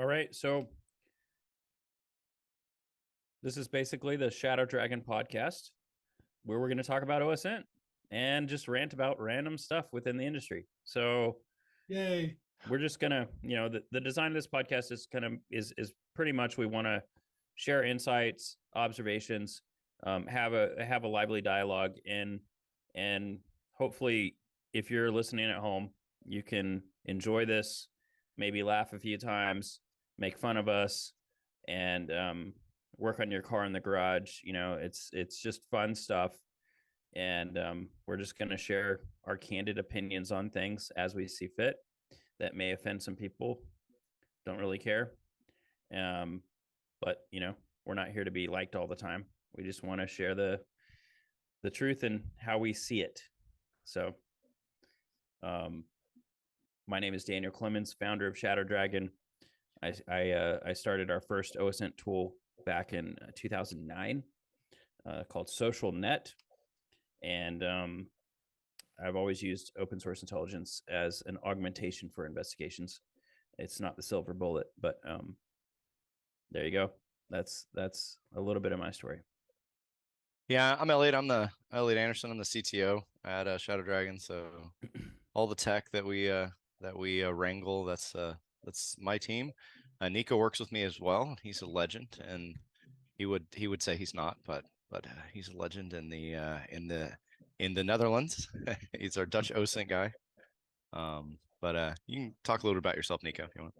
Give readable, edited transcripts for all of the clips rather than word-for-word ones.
All right. So this is basically the Shadow Dragon podcast where we're going to talk about OSINT and just rant about random stuff within the industry. So Yay. we're just going to, the design of this podcast is is pretty much we want to share insights, observations, have a lively dialogue and hopefully if you're listening at home, you can enjoy this, maybe laugh a few times, make fun of us, and work on your car in the garage. It's just fun stuff, and we're just going to share our candid opinions on things as we see fit. That may offend some people. Don't really care, but we're not here to be liked all the time. We just want to share the truth and how we see it. So my name is Daniel Clemens, founder of Shadow Dragon. I started our first OSINT tool back in 2009 called Social Net. And I've always used open source intelligence as an augmentation for investigations. It's not the silver bullet, but there you go. That's a little bit of my story. Yeah, I'm Elliott. I'm the Elliott Anderson. I'm the CTO at Shadow Dragon. So all the tech that we wrangle, that's my team. Nico works with me as well. He's a legend, and he would say he's not, but he's a legend in the Netherlands. He's our Dutch OSINT guy. But you can talk a little bit about yourself, Nico, if you want.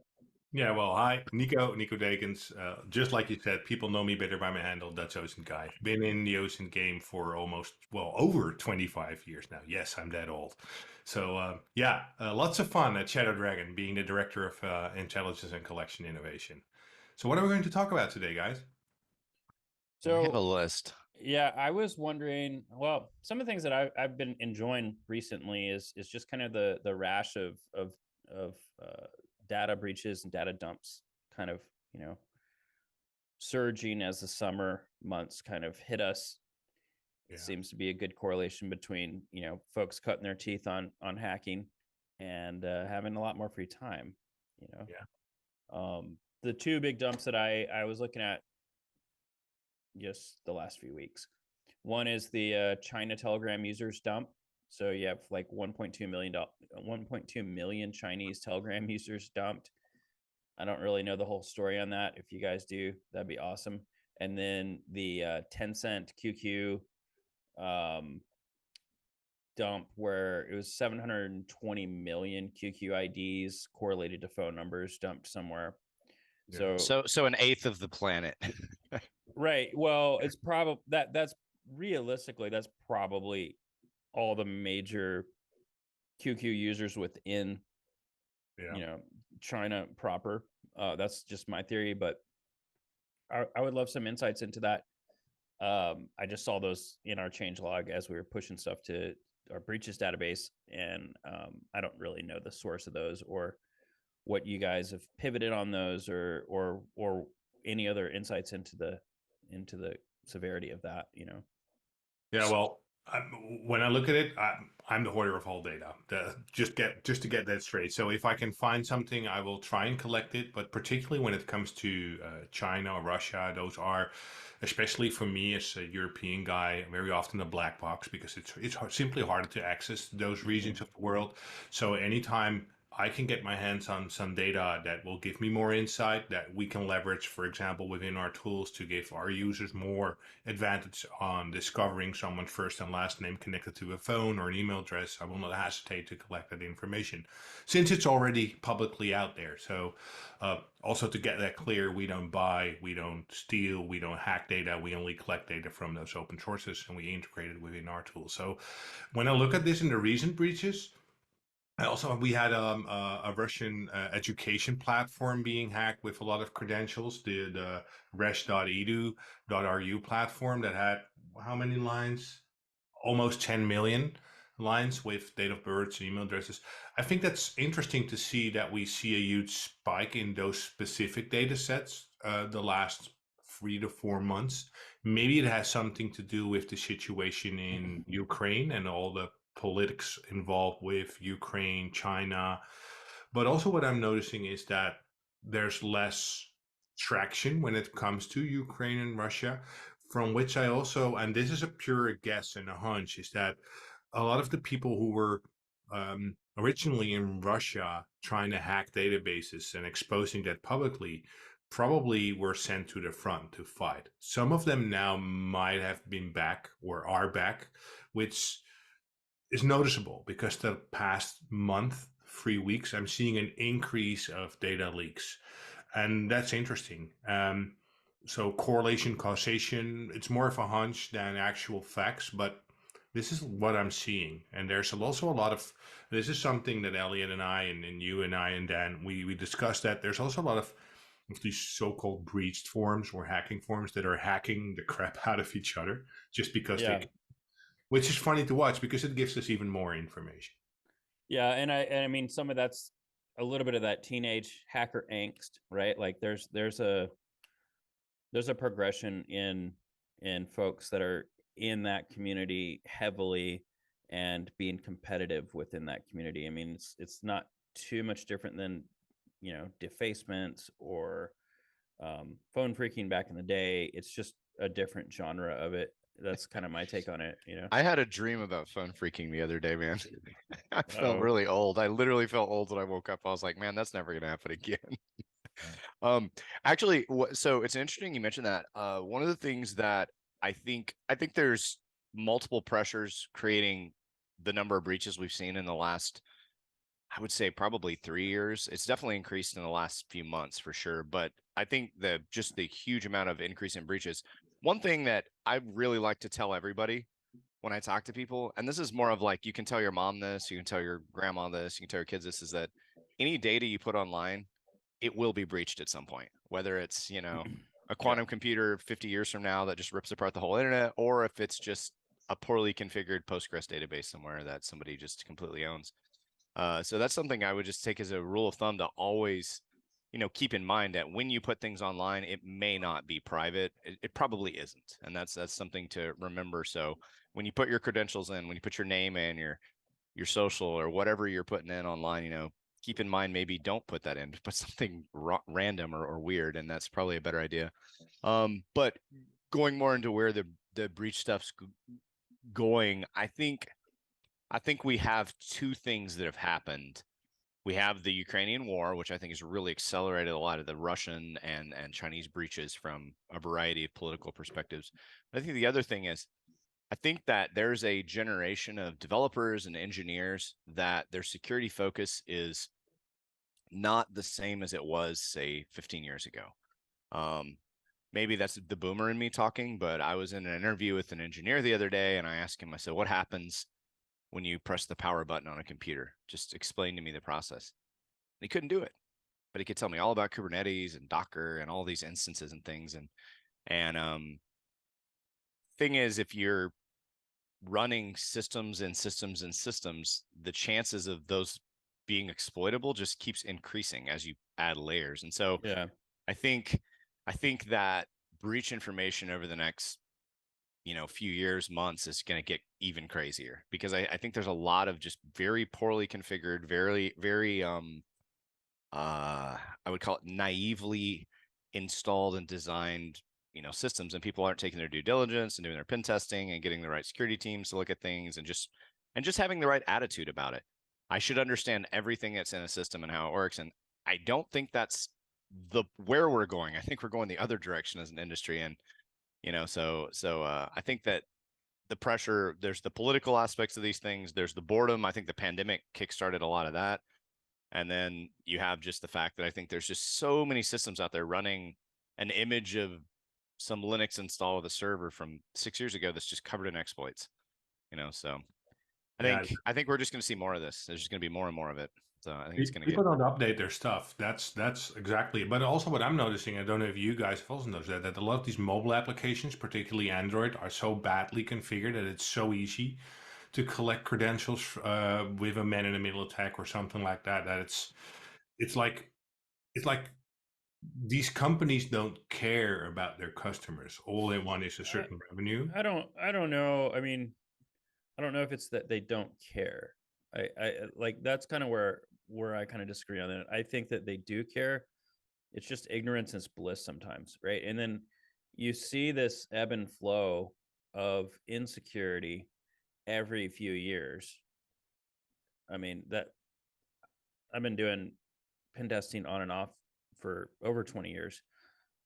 Yeah, well, hi, Nico Dekens. Just like you said, people know me better by my handle, Dutch OSINT guy. Been in the OSINT game for over 25 years now. Yes, I'm that old. So lots of fun at Shadow Dragon, being the director of intelligence and collection innovation. So what are we going to talk about today, guys? So we have a list. Yeah, I was wondering. Well, some of the things that I've been enjoying recently is just kind of the rash of data breaches and data dumps, kind of surging as the summer months kind of hit us. Yeah. It seems to be a good correlation between folks cutting their teeth on hacking and having a lot more free time. The two big dumps that I was looking at just the last few weeks. One is the China Telegram users dump. So you have like 1.2 million Chinese Telegram users dumped. I don't really know the whole story on that. If you guys do, that'd be awesome. And then the Tencent QQ dump, where it was 720 million QQ IDs correlated to phone numbers dumped somewhere. Yeah. So an eighth of the planet. Right. Well, it's probably that's realistically, that's probably all the major QQ users within, China proper. That's just my theory, but I would love some insights into that. I just saw those in our changelog as we were pushing stuff to our breaches database, and I don't really know the source of those or what you guys have pivoted on those or any other insights into the severity of that. Yeah, well, when I look at it, I'm the hoarder of all data. Just to get that straight. So if I can find something, I will try and collect it. But particularly when it comes to China or Russia, those are, especially for me as a European guy, very often a black box because it's simply harder to access those regions of the world. So anytime I can get my hands on some data that will give me more insight that we can leverage, for example, within our tools to give our users more advantage on discovering someone's first and last name connected to a phone or an email address, I will not hesitate to collect that information since it's already publicly out there. So also to get that clear, we don't buy, we don't steal, we don't hack data. We only collect data from those open sources and we integrate it within our tool. So when I look at this in the recent breaches, we had a Russian education platform being hacked with a lot of credentials, the resh.edu.ru platform that had how many lines? Almost 10 million lines with date of births and email addresses. I think that's interesting to see that we see a huge spike in those specific data sets the last 3 to 4 months. Maybe it has something to do with the situation in Ukraine and all the politics involved with Ukraine, China. But also what I'm noticing is that there's less traction when it comes to Ukraine and Russia. From which I also, and this is a pure guess and a hunch, is that a lot of the people who were originally in Russia trying to hack databases and exposing that publicly probably were sent to the front to fight. Some of them now might have been back or are back, which is noticeable because the past month, 3 weeks, I'm seeing an increase of data leaks. And that's interesting. So correlation, causation, it's more of a hunch than actual facts, but this is what I'm seeing. And there's also a lot of, this is something that Elliot and I, and you and I and Dan, we discussed that there's also a lot of these so-called breached forums or hacking forums that are hacking the crap out of each other just because Yeah. they, which is funny to watch because it gives us even more information. Yeah, and I mean some of that's a little bit of that teenage hacker angst, right? Like there's a progression in folks that are in that community heavily and being competitive within that community. I mean, it's not too much different than, you know, defacements or phone freaking back in the day. It's just a different genre of it. That's kind of my take on it, you know. I had a dream about phone freaking the other day, man. I felt Uh-oh. really old. I literally felt old when I woke up. I was like, man, that's never gonna happen again. Actually, so it's interesting you mentioned that. One of the things that I think there's multiple pressures creating the number of breaches we've seen in the last, I would say probably 3 years. It's definitely increased in the last few months for sure. But I think just the huge amount of increase in breaches. One thing that I really like to tell everybody when I talk to people, and this is more of like, you can tell your mom this, you can tell your grandma this, you can tell your kids this, is that any data you put online, it will be breached at some point, whether it's, you know, a quantum computer 50 years from now that just rips apart the whole internet, or if it's just a poorly configured Postgres database somewhere that somebody just completely owns. So that's something I would just take as a rule of thumb to always, you know, keep in mind that when you put things online, it may not be private. It probably isn't. And that's something to remember. So when you put your credentials in, when you put your name in, your social or whatever you're putting in online, you know, keep in mind, maybe don't put that in, put something random or weird. And that's probably a better idea. But going more into where the breach stuff's going, I think we have two things that have happened. We have the Ukrainian war, which I think has really accelerated a lot of the Russian and Chinese breaches from a variety of political perspectives. I think the other thing is, I think that there's a generation of developers and engineers that their security focus is not the same as it was, say, 15 years ago. Maybe that's the boomer in me talking, but I was in an interview with an engineer the other day, and I asked him, I said, what happens when you press the power button on a computer? Just explain to me the process. And he couldn't do it, but he could tell me all about Kubernetes and Docker and all these instances and things. And thing is, if you're running systems and systems and systems, the chances of those being exploitable just keeps increasing as you add layers. And so Yeah. I think that breach information over the next, you know, few years, months is going to get even crazier, because I think there's a lot of just very poorly configured, very I would call it naively installed and designed, you know, systems, and people aren't taking their due diligence and doing their pen testing and getting the right security teams to look at things, and just having the right attitude about it. I should understand everything that's in a system and how it works, and I don't think that's where we're going. I think we're going the other direction as an industry. And you know, so I think that the pressure, there's the political aspects of these things, there's the boredom. I think the pandemic kickstarted a lot of that. And then you have just the fact that I think there's just so many systems out there running an image of some Linux install of the server from 6 years ago that's just covered in exploits. You know, so Yeah, I think we're just going to see more of this. There's just going to be more and more of it. So I think it's going to people get. don't update their stuff. That's exactly. But also, what I'm noticing, I don't know if you guys have also noticed that a lot of these mobile applications, particularly Android, are so badly configured that it's so easy to collect credentials with a man-in-the-middle attack or something like that. That it's like these companies don't care about their customers. All they want is a certain revenue. I don't know. I mean, I don't know if it's that they don't care. I like, that's kind of where I kind of disagree on it. I think that they do care. it's just ignorance is bliss sometimes, right? And then you see this ebb and flow of insecurity every few years. I mean, that I've been doing pen testing on and off for over 20 years.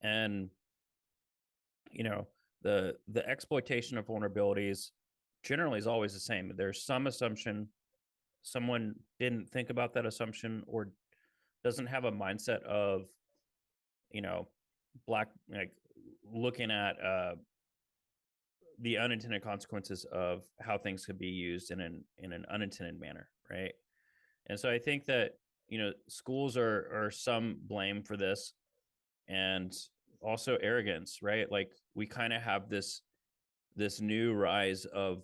And the exploitation of vulnerabilities generally is always the same. There's some assumption, someone didn't think about that assumption or doesn't have a mindset of black, like looking at the unintended consequences of how things could be used in an unintended manner, right? And so I think that schools are some blame for this, and also arrogance, right? Like we kind of have this new rise of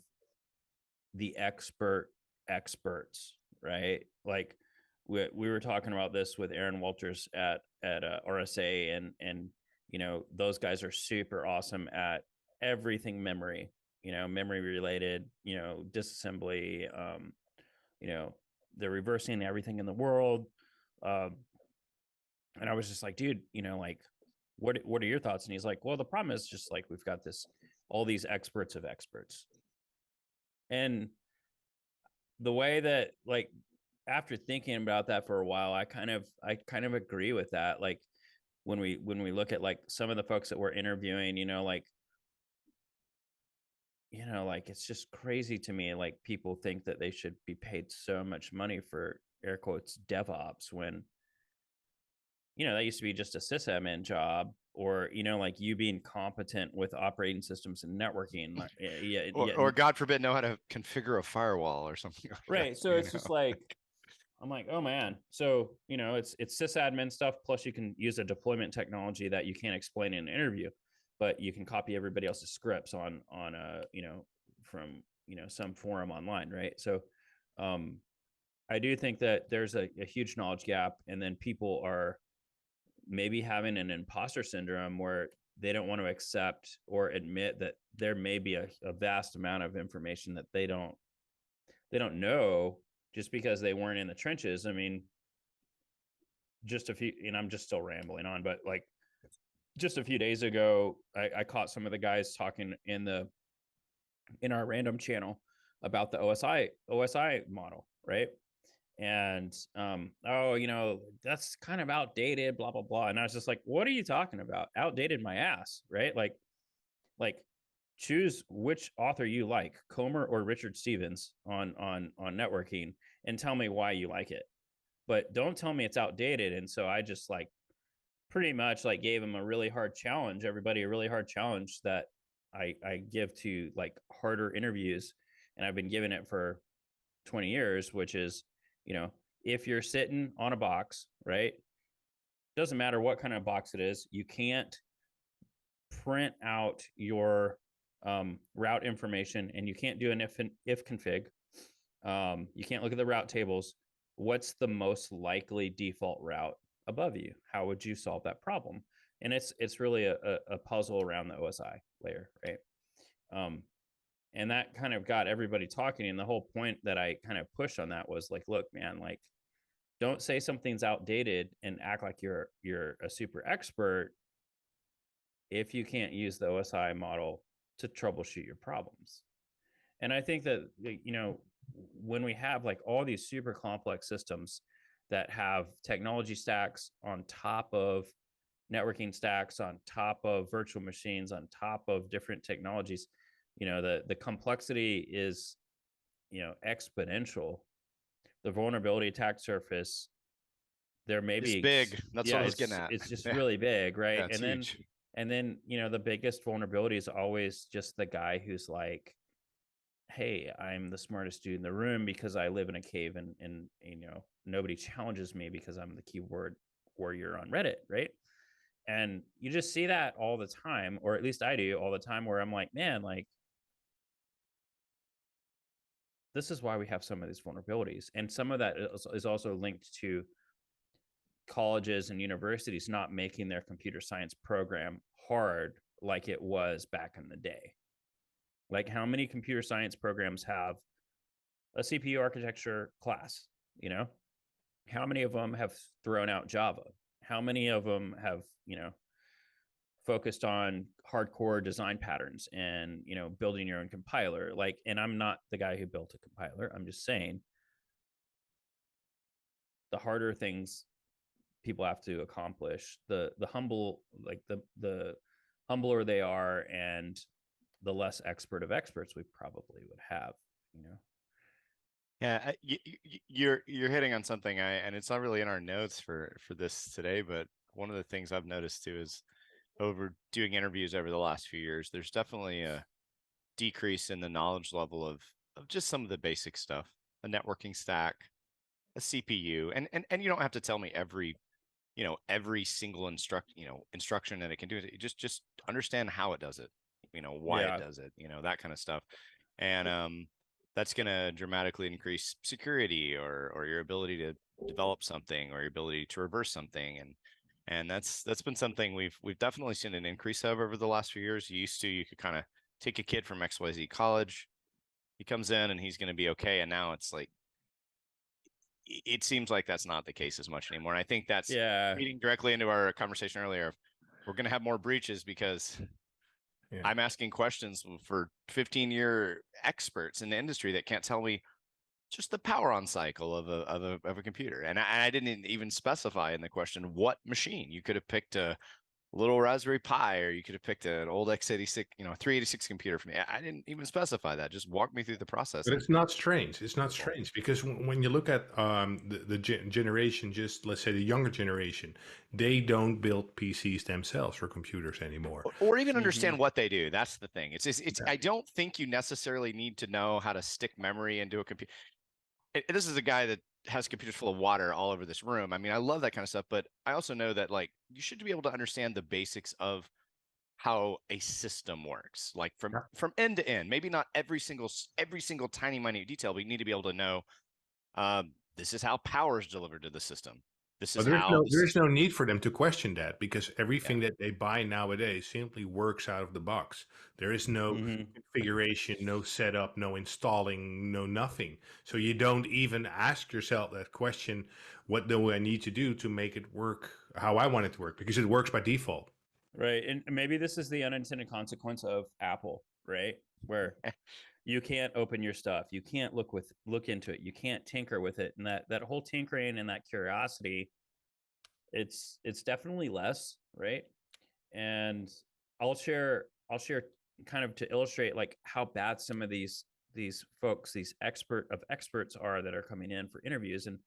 the experts, right? Like we were talking about this with Aaron Walters at RSA, and those guys are super awesome at everything memory, memory related, disassembly, they're reversing everything in the world. And I was just like, dude, like, what are your thoughts? And he's like, well, the problem is just like, we've got all these experts of experts. And the way that, like, after thinking about that for a while, I kind of agree with that. Like when we look at like some of the folks that we're interviewing, like it's just crazy to me. Like people think that they should be paid so much money for air quotes DevOps when that used to be just a sysadmin job, or like you being competent with operating systems and networking, or God forbid know how to configure a firewall or something like right that, so it's just like, I'm like, oh man, so it's sysadmin stuff, plus you can use a deployment technology that you can't explain in an interview, but you can copy everybody else's scripts on from some forum online, right? So I do think that there's a huge knowledge gap, and then people are maybe having an imposter syndrome where they don't want to accept or admit that there may be a vast amount of information that they don't know, just because they weren't in the trenches. I mean, just a few, I'm just still rambling on, but like just a few days ago, I caught some of the guys talking in our random channel about the OSI model, right? And that's kind of outdated, blah blah blah. And I was just like, what are you talking about? Outdated my ass, right? Like choose which author you like, Comer or Richard Stevens on networking, and tell me why you like it, but don't tell me it's outdated. And so I just like pretty much like gave him a really hard challenge, everybody a really hard challenge that I give to like harder interviews, and I've been giving it for 20 years, which is, if you're sitting on a box, right, doesn't matter what kind of box it is, you can't print out your route information, and you can't do an if config. You can't look at the route tables. What's the most likely default route above you? How would you solve that problem? And it's really a puzzle around the OSI layer, right? And that kind of got everybody talking. And the whole point that I kind of pushed on that was like, look, man, like, don't say something's outdated and act like you're a super expert if you can't use the OSI model to troubleshoot your problems. And I think that, when we have like all these super complex systems that have technology stacks on top of networking stacks, on top of virtual machines, on top of different technologies, the complexity is, exponential. The vulnerability attack surface, there may be big. That's what I was getting at. It's just really big, right? Yeah, it's huge. And then the biggest vulnerability is always just the guy who's like, hey, I'm the smartest dude in the room because I live in a cave, and nobody challenges me because I'm the keyboard warrior on Reddit, right? And you just see that all the time, or at least I do all the time, where I'm like, man, like, this is why we have some of these vulnerabilities. And some of that is also linked to colleges and universities not making their computer science program hard like it was back in the day. Like, how many computer science programs have a CPU architecture class? How many of them have thrown out Java? how many of them have, focused on hardcore design patterns and, building your own compiler? Like, and I'm not the guy who built a compiler. I'm just saying the harder things people have to accomplish, the humble, like the humbler they are, and the less expert of experts we probably would have, Yeah, you're hitting on something, and it's not really in our notes for this today, but one of the things I've noticed too is over doing interviews over the last few years, there's definitely a decrease in the knowledge level of just some of the basic stuff, a networking stack, a CPU, and you don't have to tell me every single instruction that it can do. Just understand how it does it, why it does it, that kind of stuff. And that's going to dramatically increase security or your ability to develop something or your ability to reverse something. And that's been something we've definitely seen an increase of over the last few years. You could kind of take a kid from XYZ college, he comes in and he's going to be okay. And now it's like, it seems like that's not the case as much anymore. And I think that's feeding directly into our conversation earlier. We're going to have more breaches because I'm asking questions for 15-year experts in the industry that can't tell me just the power on cycle of a computer. And I didn't even specify in the question what machine. You could have picked a little Raspberry Pi, or you could have picked an old x86, 386 computer for me. I didn't even specify that. Just walk me through the process. But it's not strange. It's not strange because when you look at the generation, just let's say the younger generation, they don't build PCs themselves or computers anymore, or even understand what they do. That's the thing. It's I don't think you necessarily need to know how to stick memory into a computer. This is a guy that has computers full of water all over this room. I mean, I love that kind of stuff, but I also know that like you should be able to understand the basics of how a system works, like from end to end. Maybe not every single tiny minute detail, but you need to be able to know this is how power is delivered to the system. This is there's no need for them to question that because everything that they buy nowadays simply works out of the box. There is no configuration, no setup, no installing, no nothing. So you don't even ask yourself that question, what do I need to do to make it work how I want it to work? Because it works by default. Right. And maybe this is the unintended consequence of Apple, right? Where you can't open your stuff, you can't look into it, you can't tinker with it, and that whole tinkering and that curiosity, it's definitely less, right? And I'll share kind of to illustrate like how bad some of these folks, these experts are that are coming in for interviews, and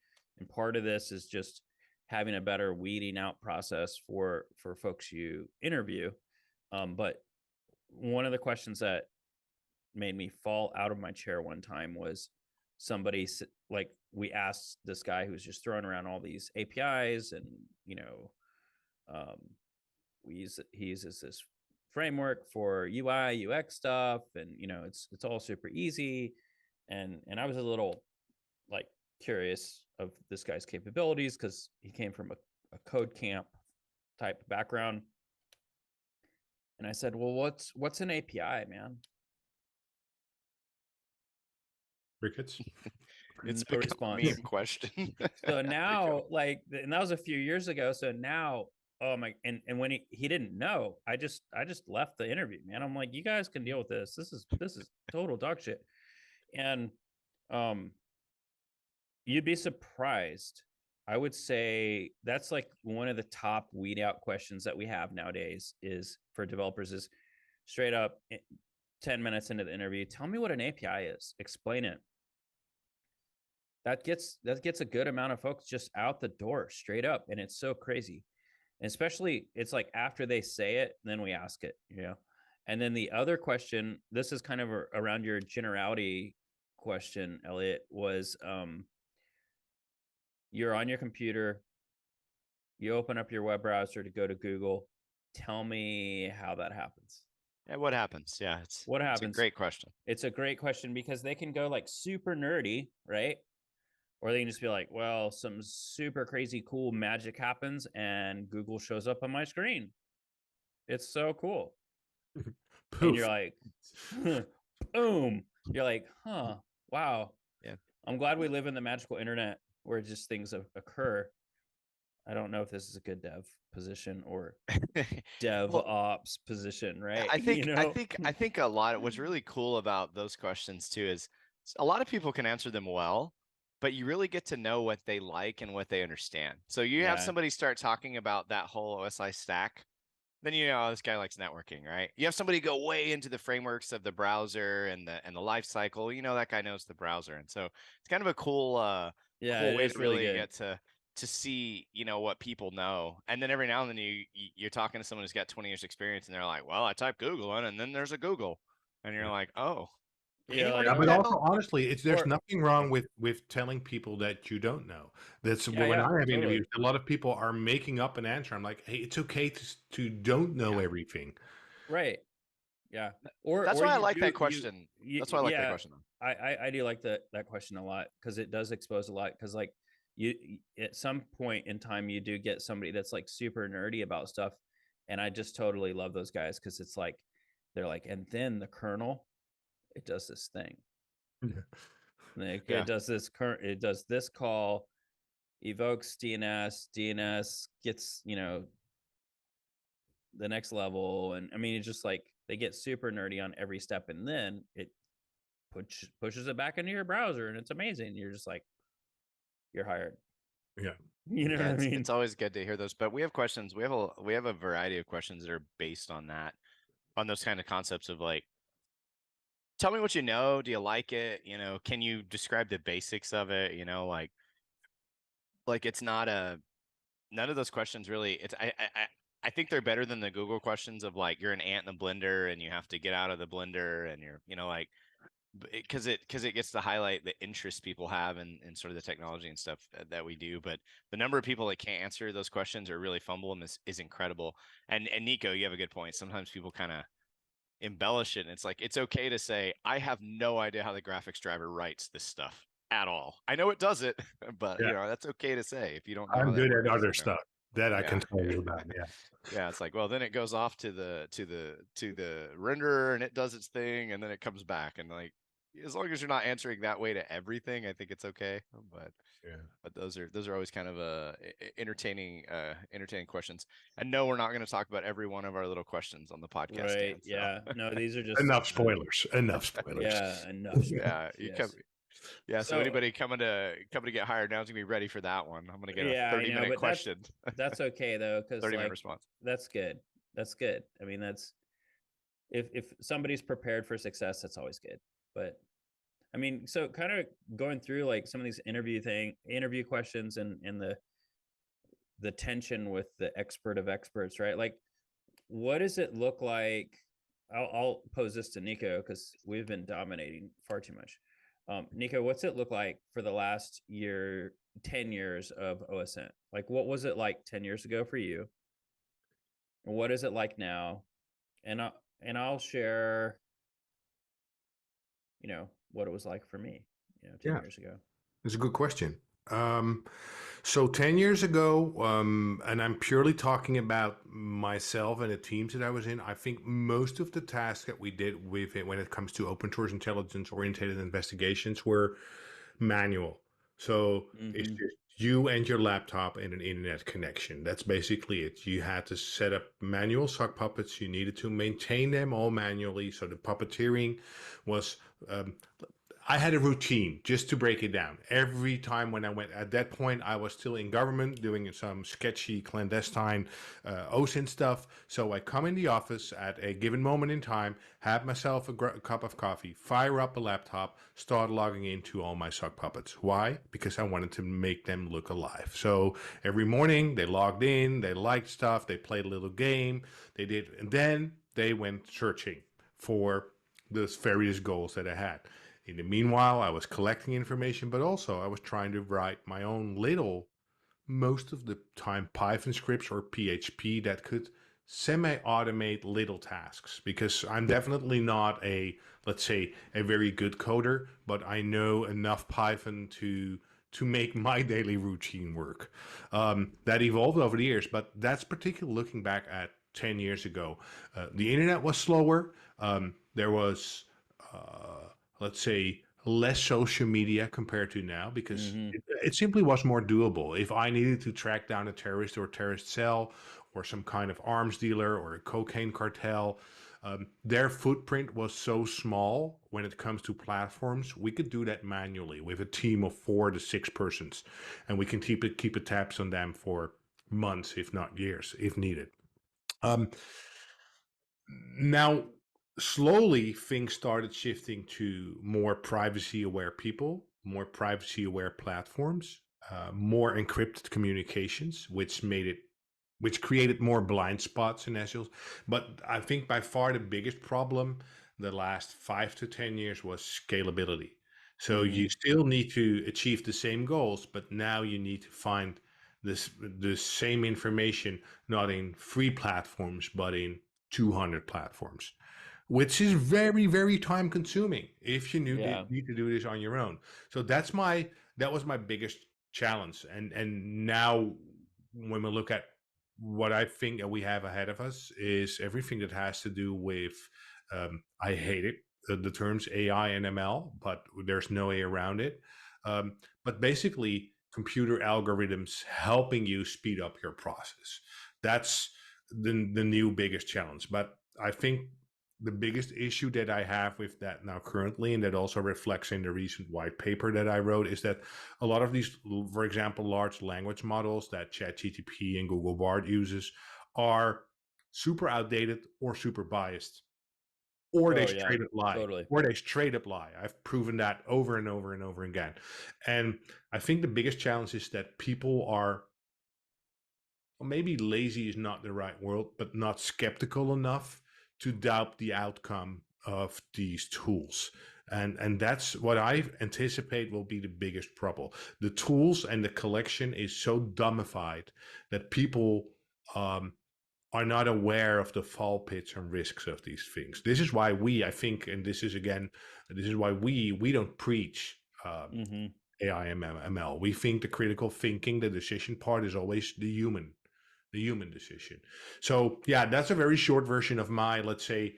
part of this is just having a better weeding out process for folks you interview. But one of the questions that made me fall out of my chair one time was somebody, like, we asked this guy who was just throwing around all these APIs, and he uses this framework for UI UX stuff, and it's all super easy, and I was a little like curious of this guy's capabilities because he came from a code camp type background. And I said, well, what's an API, man? Crickets. It's no response. response. Question. So now, like, and that was a few years ago. So now, oh my, and when he didn't know, I just left the interview, man. I'm like, you guys can deal with this. This is total dog shit. And you'd be surprised. I would say that's like one of the top weed out questions that we have nowadays is for developers is straight up 10 minutes into the interview, tell me what an API is, explain it. That gets a good amount of folks just out the door straight up. And it's so crazy. And especially it's like after they say it, then we ask it, And then the other question, this is kind of around your generality question, Elliott, was you're on your computer, you open up your web browser to go to Google. Tell me how that happens. Yeah, what happens? Yeah, It's a great question. It's a great question because they can go like super nerdy, right? Or they can just be like, well, some super crazy cool magic happens and Google shows up on my screen. It's so cool. And you're like, boom. You're like, huh, wow. Yeah. I'm glad we live in the magical internet where just things occur. I don't know if this is a good dev position or dev Well, ops position, right? I You think I know? think I think a lot of what's really cool about those questions too is a lot of people can answer them well, but you really get to know what they like and what they understand. So you have Yeah. somebody start talking about that whole OSI stack, then you know this guy likes networking, right? You have somebody go way into the frameworks of the browser and the life cycle. You know that guy knows the browser, and so it's kind of a Yeah, cool it way is to really really good. get to see what people know. And then every now and then you're talking to someone who's got 20 years experience, and they're like, "Well, I type Google in, and then there's a Google," and you're Yeah. like, "Oh, Yeah, anyone like, Yeah, can but also tell." honestly, there's or nothing wrong with telling people that you don't know. That's yeah, when yeah, I have totally. interviews, a lot of people are making up an answer. I'm like, hey, it's okay to don't know Yeah, everything. Right. Yeah. that's Or why I you like that do question. That's why I like that yeah, question. I do like that question a lot because it does expose a lot because like at some point in time you do get somebody that's like super nerdy about stuff, and I just totally love those guys because it's like they're like, and then the kernel, it does this thing. Yeah. Like, Yeah, it does this call, evokes DNS gets, the next level. And I mean, it's just like they get super nerdy on every step, and then it pushes it back into your browser, and it's amazing. You're just like, you're hired. Yeah. You know what yeah, I mean? it's always good to hear those. But we have questions. We have a variety of questions that are based on that, on those kind of concepts of like, tell me what you know. Do you like it? Can you describe the basics of it? Like it's not a none of those questions really. I think they're better than the Google questions of like you're an ant in a blender and you have to get out of the blender and you're like because it gets to highlight the interest people have in sort of the technology and stuff that we do. But the number of people that can't answer those questions or really fumble them is incredible. And Nico, you have a good point. Sometimes people kind of embellish it, and it's like it's okay to say I have no idea how the graphics driver writes this stuff at all. I know it does it, but Yeah. that's okay to say if you don't know how I'm that good at works. other stuff that I can Yeah. tell you about. Yeah. Yeah, it's like, well, then it goes off to the renderer and it does its thing and then it comes back, and like as long as you're not answering that way to everything, I think it's okay. But Yeah. those are always kind of entertaining questions. And no, we're not going to talk about every one of our little questions on the podcast, Right. Dan. So Yeah. No, these are just Enough spoilers. Enough spoilers. yeah, enough yeah, spoilers. you come. Yes. Yeah, so So anybody coming to get hired now is gonna be ready for that one. I'm gonna get a yeah, I know, 30-minute but question, that's okay though, because 30-minute like response. that's good. That's good. I mean, that's if somebody's prepared for success, that's always good. But I mean, so kind of going through like some of these interview questions and the tension with the expert of experts, right? Like, what does it look like? I'll pose this to Nico because we've been dominating far too much. Nico, what's it look like for the last 10 years of OSINT? Like, what was it like 10 years ago for you? And what is it like now? And I'll share, what it was like for me, 10 Yeah. years ago. It's a good question. So 10 years ago, and I'm purely talking about myself and the teams that I was in, I think most of the tasks that we did with it when it comes to open source intelligence oriented investigations were manual. So it's Mm-hmm. just you and your laptop and an internet connection. That's basically it. You had to set up manual sock puppets. You needed to maintain them all manually. So the puppeteering was I had a routine just to break it down. Every time when I went, at that point, I was still in government doing some sketchy, clandestine OSINT stuff. So I come in the office at a given moment in time, have myself a cup of coffee, fire up a laptop, start logging into all my sock puppets. Why? Because I wanted to make them look alive. So every morning they logged in, they liked stuff, they played a little game, they did, and then they went searching for the various goals that I had. In the meanwhile, I was collecting information, but also I was trying to write my own little, most of the time, Python scripts or PHP that could semi-automate little tasks. Because I'm definitely not let's say, a very good coder, but I know enough Python to make my daily routine work. That evolved over the years, but that's particularly looking back at 10 years ago. The internet was slower. There was let's say, less social media compared to now, because Hmm. it simply was more doable. If I needed to track down a terrorist or terrorist cell or some kind of arms dealer or a cocaine cartel, their footprint was so small when it comes to platforms. We could do that manually with a team of 4 to 6 persons, and we can keep a tabs on them for months, if not years, if needed. Um, Now, slowly things started shifting to more privacy aware people, more privacy aware platforms, more encrypted communications, which created more blind spots in SEOs. But I think by far the biggest problem the last 5 to 10 years was scalability. So you still need to achieve the same goals, but now you need to find the same information not in 3 platforms, but in 200 platforms, which is very, very time consuming if you Yeah. need to do this on your own. So that was my biggest challenge. And now when we look at what I think that we have ahead of us is everything that has to do with, I hate it, the terms AI and ML, but there's no way around it. But basically, computer algorithms helping you speed up your process. That's the new biggest challenge. But I think the biggest issue that I have with that now currently, and that also reflects in the recent white paper that I wrote, is that a lot of these, for example, large language models that ChatGPT and Google Bard uses are super outdated or super biased, or they Oh yeah, straight up lie, totally. or they straight up lie. I've proven that over and over and over again. And I think the biggest challenge is that people are, well, maybe lazy is not the right word, but not skeptical enough to doubt the outcome of these tools. And that's what I anticipate will be the biggest trouble. The tools and the collection is so dumbified that people are not aware of the fall pits and risks of these things. This is why I think, and this is why we don't preach Hmm. AI and ML. We think the critical thinking, the decision part, is always the human decision. So yeah, that's a very short version of my, let's say,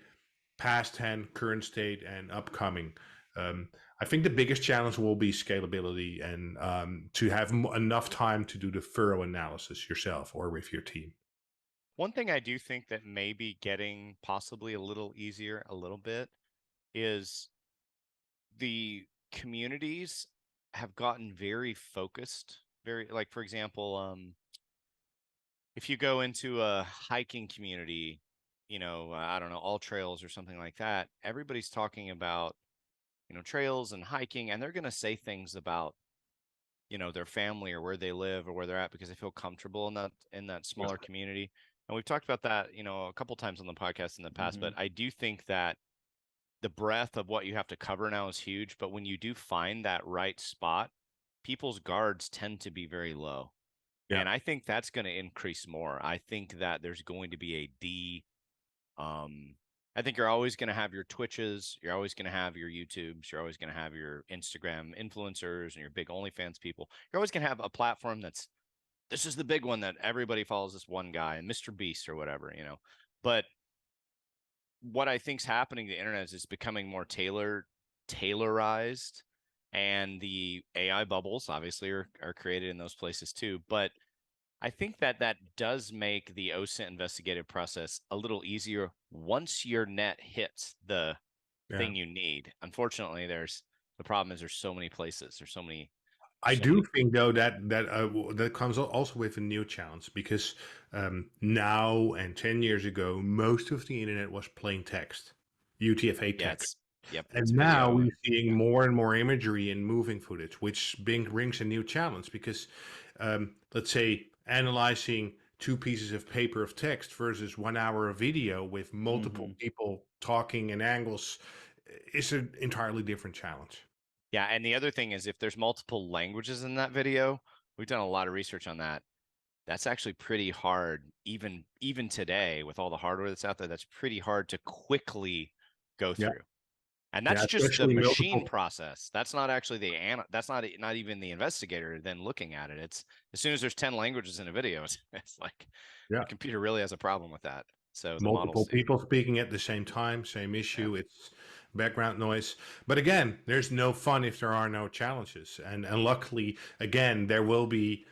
past 10, current state, and upcoming. I think the biggest challenge will be scalability and to have enough time to do the thorough analysis yourself or with your team. One thing I do think that may be getting possibly a little easier, a little bit, is the communities have gotten very focused. Very, like, for example, if you go into a hiking community, I don't know, all trails or something like that, everybody's talking about, trails and hiking, and they're going to say things about, their family or where they live or where they're at because they feel comfortable in that smaller community. And we've talked about that, a couple times on the podcast in the past, but I do think that the breadth of what you have to cover now is huge. But when you do find that right spot, people's guards tend to be very low. Yeah. And I think that's going to increase more. I think that there's going to be I think you're always going to have your Twitches, you're always going to have your YouTubes, you're always going to have your Instagram influencers and your big OnlyFans people. You're always going to have a platform this is the big one that everybody follows, this one guy and Mr. Beast or whatever, But what I think's happening to the internet is it's becoming more tailorized, and the AI bubbles obviously are created in those places too. But I think that does make the OSINT investigative process a little easier once your net hits the thing you need. Unfortunately, the problem is there's so many places, there's so many. I do think though that comes also with a new challenge, because now and 10 years ago, most of the internet was plain text, UTF-8 text. And It's now video. we're seeing more and more imagery and moving footage, which brings a new challenge, because let's say analyzing 2 pieces of paper of text versus 1 hour of video with multiple people talking and angles is an entirely different challenge. Yeah, and the other thing is if there's multiple languages in that video, we've done a lot of research on that. That's actually pretty hard, even today with all the hardware that's out there. That's pretty hard to quickly go Yeah. through, and that's just the Especially machine multiple. process. That's not actually that's not even the investigator then looking at it. It's as soon as there's 10 languages in a video, it's like Yeah. the computer really has a problem with that. So the Multiple models do. people speaking at the same time, same issue. Yeah. It's background noise. But again, there's no fun if there are no challenges. And luckily, again, there will be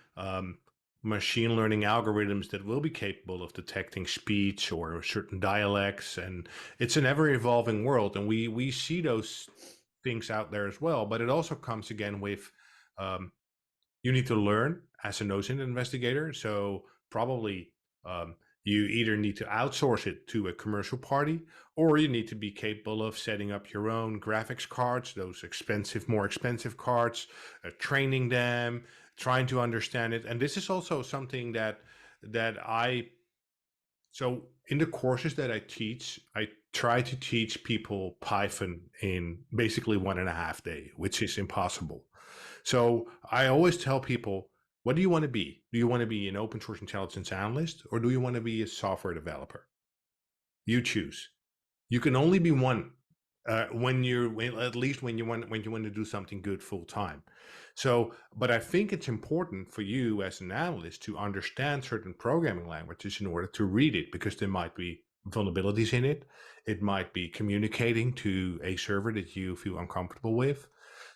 machine learning algorithms that will be capable of detecting speech or certain dialects. And it's an ever evolving world. And we see those things out there as well. But it also comes again with you need to learn as an OSINT investigator. So probably you either need to outsource it to a commercial party, or you need to be capable of setting up your own graphics cards, those expensive, more expensive cards, training them, trying to understand it. And this is also something that so in the courses that I teach, I try to teach people Python in basically 1.5 days, which is impossible. So I always tell people, what do you want to be? Do you want to be an open source intelligence analyst, or do you want to be a software developer? You choose. You can only be one at least when you want to do something good full time. So, but I think it's important for you as an analyst to understand certain programming languages in order to read it, because there might be vulnerabilities in it. It might be communicating to a server that you feel uncomfortable with.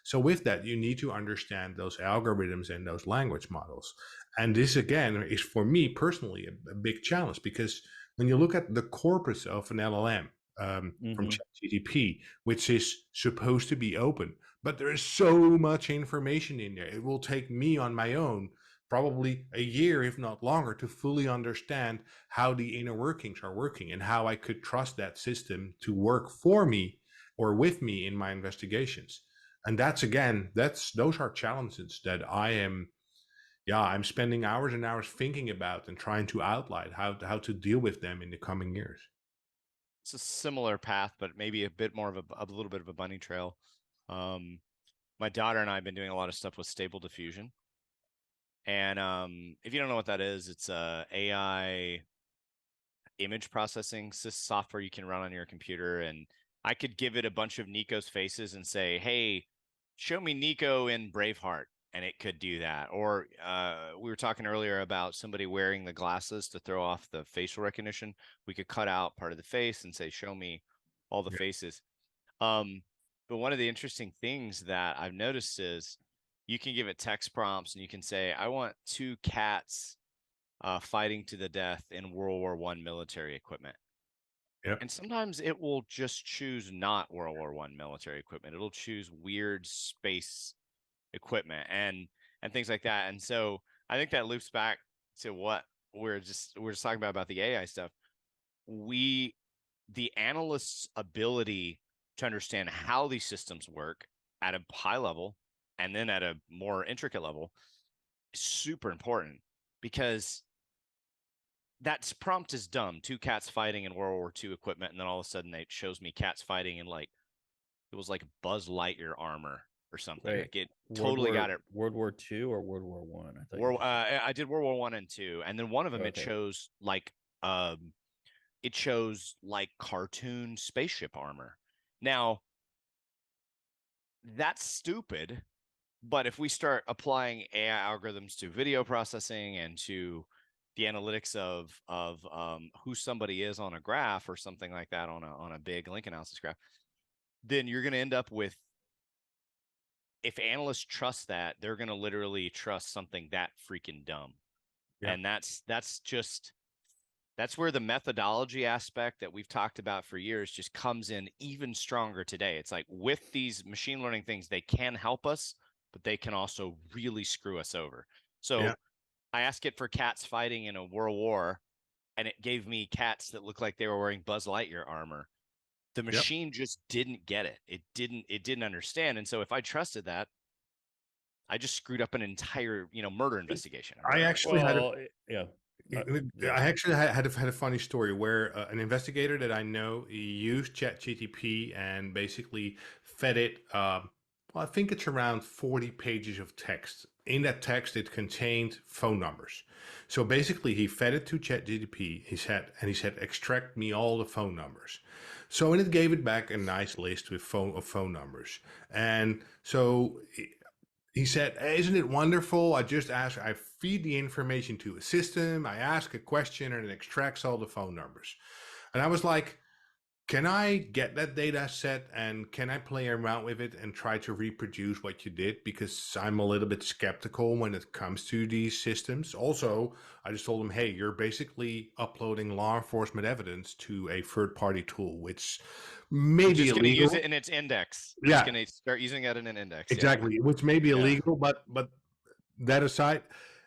So with that, you need to understand those algorithms and those language models. And this, again, is for me personally a big challenge, because when you look at the corpus of an LLM from ChatGPT, which is supposed to be open, but there is so much information in there. It will take me on my own probably a year, if not longer, to fully understand how the inner workings are working and how I could trust that system to work for me or with me in my investigations. And those are challenges that I'm spending hours and hours thinking about and trying to outline how to deal with them in the coming years. It's a similar path, but maybe a bit more of a little bit of a bunny trail. My daughter and I have been doing a lot of stuff with Stable Diffusion. And if you don't know what that is, it's a AI image processing software you can run on your computer. And I could give it a bunch of Nico's faces and say, hey, show me Nico in Braveheart, and it could do that. Or we were talking earlier about somebody wearing the glasses to throw off the facial recognition. We could cut out part of the face and say, show me all the faces. But one of the interesting things that I've noticed is you can give it text prompts and you can say, I want 2 cats fighting to the death in World War I military equipment. Yep. And sometimes it will just choose not World War I military equipment. It'll choose weird space equipment and things like that. And so I think that loops back to what we're just talking about the AI stuff. The analyst's ability to understand how these systems work at a high level and then at a more intricate level is super important, because that prompt is dumb. 2 cats fighting in World War II equipment, and then all of a sudden it shows me cats fighting in it was like Buzz Lightyear armor or something. Right. Like it totally got it. World War II or World War One? I did World War I and II, and then one of them it shows like cartoon spaceship armor. Now that's stupid, but if we start applying AI algorithms to video processing and to the analytics of who somebody is on a graph or something like that on a big link analysis graph, then you're going to end up with, if analysts trust that, they're going to literally trust something that freaking dumb. Yeah. And that's where the methodology aspect that we've talked about for years just comes in even stronger today. It's like, with these machine learning things, they can help us, but they can also really screw us over. So I asked it for cats fighting in a world war, and it gave me cats that looked like they were wearing Buzz Lightyear armor. The machine just didn't get it. It didn't understand. And so if I trusted that, I just screwed up an entire, murder investigation. I actually had a funny story where an investigator that I know used ChatGPT and basically fed it. I think it's around 40 pages of text. In that text, it contained phone numbers. So basically, he fed it to ChatGPT. He said, extract me all the phone numbers. So, and it gave it back a nice list with phone numbers. And so he said, isn't it wonderful? I feed the information to a system. I ask a question and it extracts all the phone numbers. And I was like, can I get that data set and can I play around with it and try to reproduce what you did? Because I'm a little bit skeptical when it comes to these systems. Also, I just told them, hey, you're basically uploading law enforcement evidence to a third-party tool, which may You're be just going to use illegal. it in its index. You're Yeah, just going to start using it in an index. exactly, which may be Yeah. illegal, but that aside,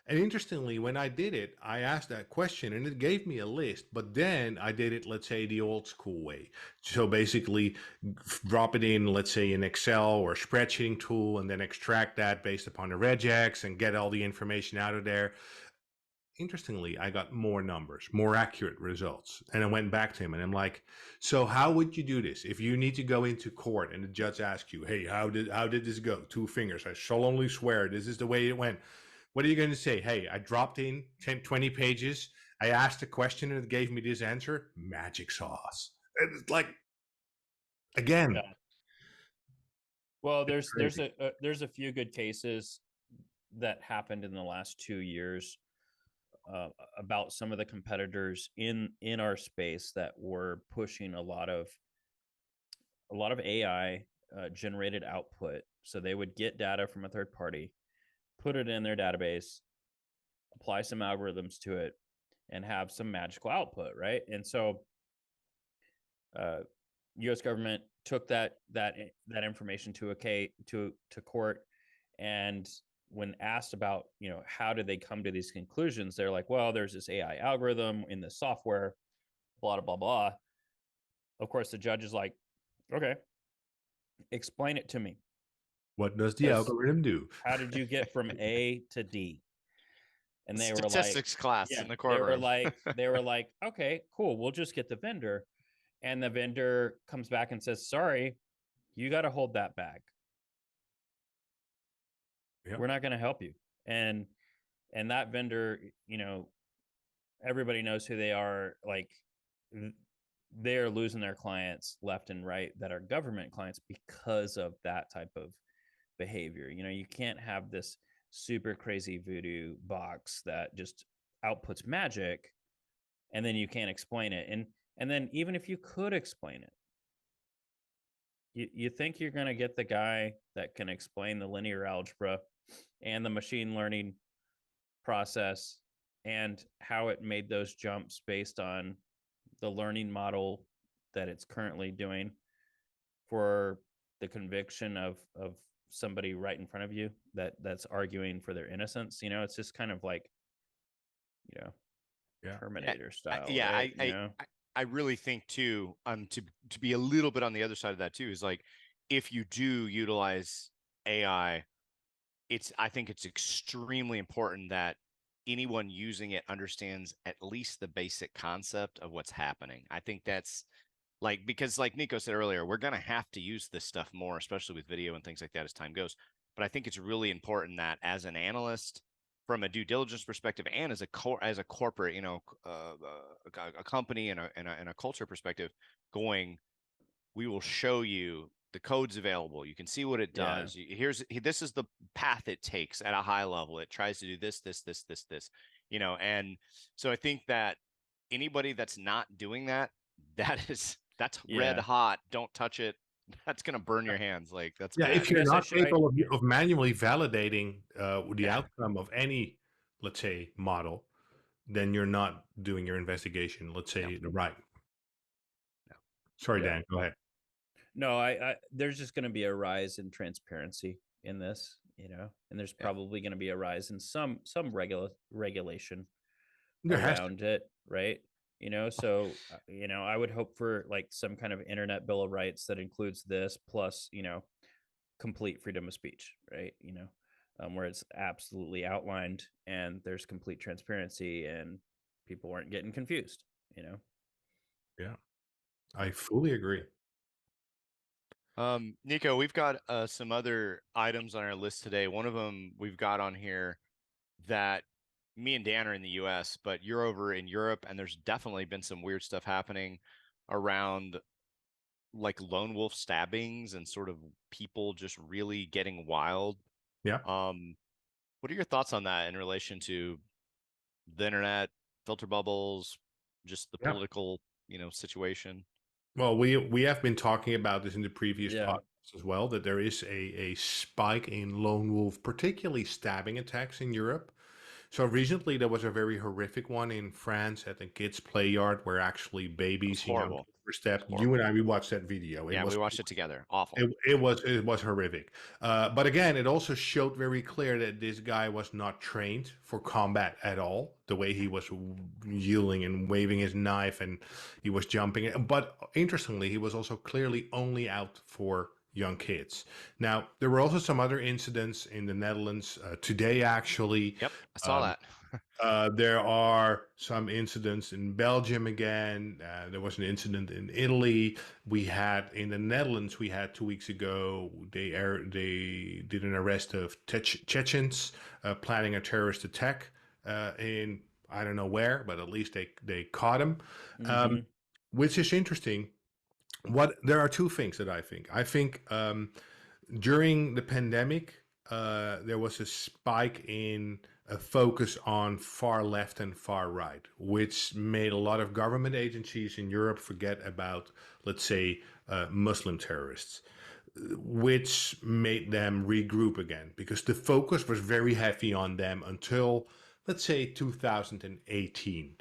and interestingly, when I did it, I asked that question and it gave me a list, but then I did it, let's say, the old school way. So basically, drop it in, let's say, an Excel or spreadsheeting tool, and then extract that based upon the regex and get all the information out of there. Interestingly, I got more numbers, more accurate results. And I went back to him and I'm like, so how would you do this? If you need to go into court and the judge asks you, hey, how did this go? 2 fingers. I solemnly swear this is the way it went. What are you going to say? Hey, I dropped in 10, 20 pages. I asked a question and it gave me this answer. Magic sauce. And it's like, again. Yeah. Well, there's crazy. there's a few good cases that happened in the last 2 years about some of the competitors in our space that were pushing a lot of AI generated output. So they would get data from a third party, put it in their database, apply some algorithms to it, and have some magical output, right? And so, U.S. government took that information to court, and when asked about, how did they come to these conclusions, they're like, well, there's this AI algorithm in the software, blah blah blah. Of course, the judge is like, okay, explain it to me. What does the algorithm do? How did you get from A to D? And they Statistics were like, class yeah, in the courtroom. they were like, okay, cool, we'll just get the vendor. And the vendor comes back and says, sorry, you got to hold that back. Yep. We're not going to help you. And that vendor, everybody knows who they are. Like, they're losing their clients left and right that are government clients because of that type of behavior. You can't have this super crazy voodoo box that just outputs magic and then you can't explain it. And then even if you could explain it, you think you're going to get the guy that can explain the linear algebra and the machine learning process and how it made those jumps based on the learning model that it's currently doing for the conviction of somebody right in front of you that's arguing for their innocence. It's just kind of like, Terminator style. Right? I really think too, to be a little bit on the other side of that too, is like, if you do utilize AI, I think it's extremely important that anyone using it understands at least the basic concept of what's happening. I think that's because like Nico said earlier, we're going to have to use this stuff more, especially with video and things like that as time goes. But I think it's really important that as an analyst, from a due diligence perspective, and as a corporate, a company and a culture perspective, we will show you the code's available. You can see what it does. Yeah. This is the path it takes at a high level. It tries to do this, and so I think that anybody that's not doing that, that's red hot. Don't touch it. That's going to burn your hands. Like, that's bad. If you're not capable of manually validating the outcome of any, let's say, model, then you're not doing your investigation, let's say, right. Sorry, Dan, go ahead. No, I there's just going to be a rise in transparency in this, and there's probably going to be a rise in some regulation around it, right? So I would hope for like some kind of internet bill of rights that includes this, plus complete freedom of speech, right? Where it's absolutely outlined and there's complete transparency and people aren't getting confused. Yeah, I fully agree. Nico, we've got some other items on our list today. One of them we've got on here that me and Dan are in the US, but you're over in Europe, and there's definitely been some weird stuff happening around like lone wolf stabbings and sort of people just really getting wild. Yeah. What are your thoughts on that in relation to the internet, filter bubbles, just the political, situation? Well, we have been talking about this in the previous Yeah. podcast as well, that there is a spike in lone wolf, particularly stabbing attacks in Europe. So recently there was a very horrific one in France at the kids' play yard where actually It was babies and young horrible. kids were stabbed. You Horrible. and I, we watched that video. It Yeah, we was watched it together. Awful. it was horrific. But again, it also showed very clear that this guy was not trained for combat at all. The way he was yelling and waving his knife and he was jumping. But interestingly, he was also clearly only out for young kids. Now, there were also some other incidents in the Netherlands today, actually. Yep, I saw Um, that. there are some incidents in Belgium again. There was an incident in Italy. We had in the Netherlands. We had 2 weeks ago. They did an arrest of Chechens planning a terrorist attack in I don't know where, but at least they caught him, Hmm. which is interesting. What there are two things that I think. I think during the pandemic, there was a spike in a focus on far left and far right, which made a lot of government agencies in Europe forget about, let's say, Muslim terrorists, which made them regroup again because the focus was very heavy on them until, let's say, 2018.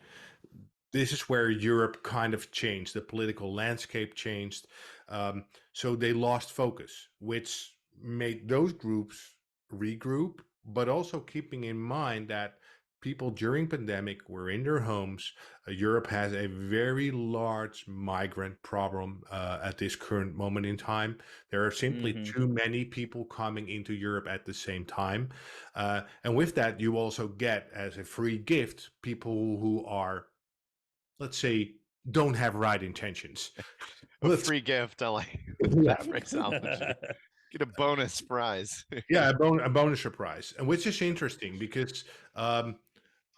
This is where Europe kind of changed. The political landscape changed. So they lost focus, which made those groups regroup, but also keeping in mind that people during pandemic were in their homes. Europe has a very large migrant problem at this current moment in time. There are simply Hmm. too many people coming into Europe at the same time. And with that, you also get as a free gift people who are, let's say, don't have right intentions. A Let's free gift. I like yeah, that phraseology. Get a bonus prize. yeah, a bonus surprise, and which is interesting because um,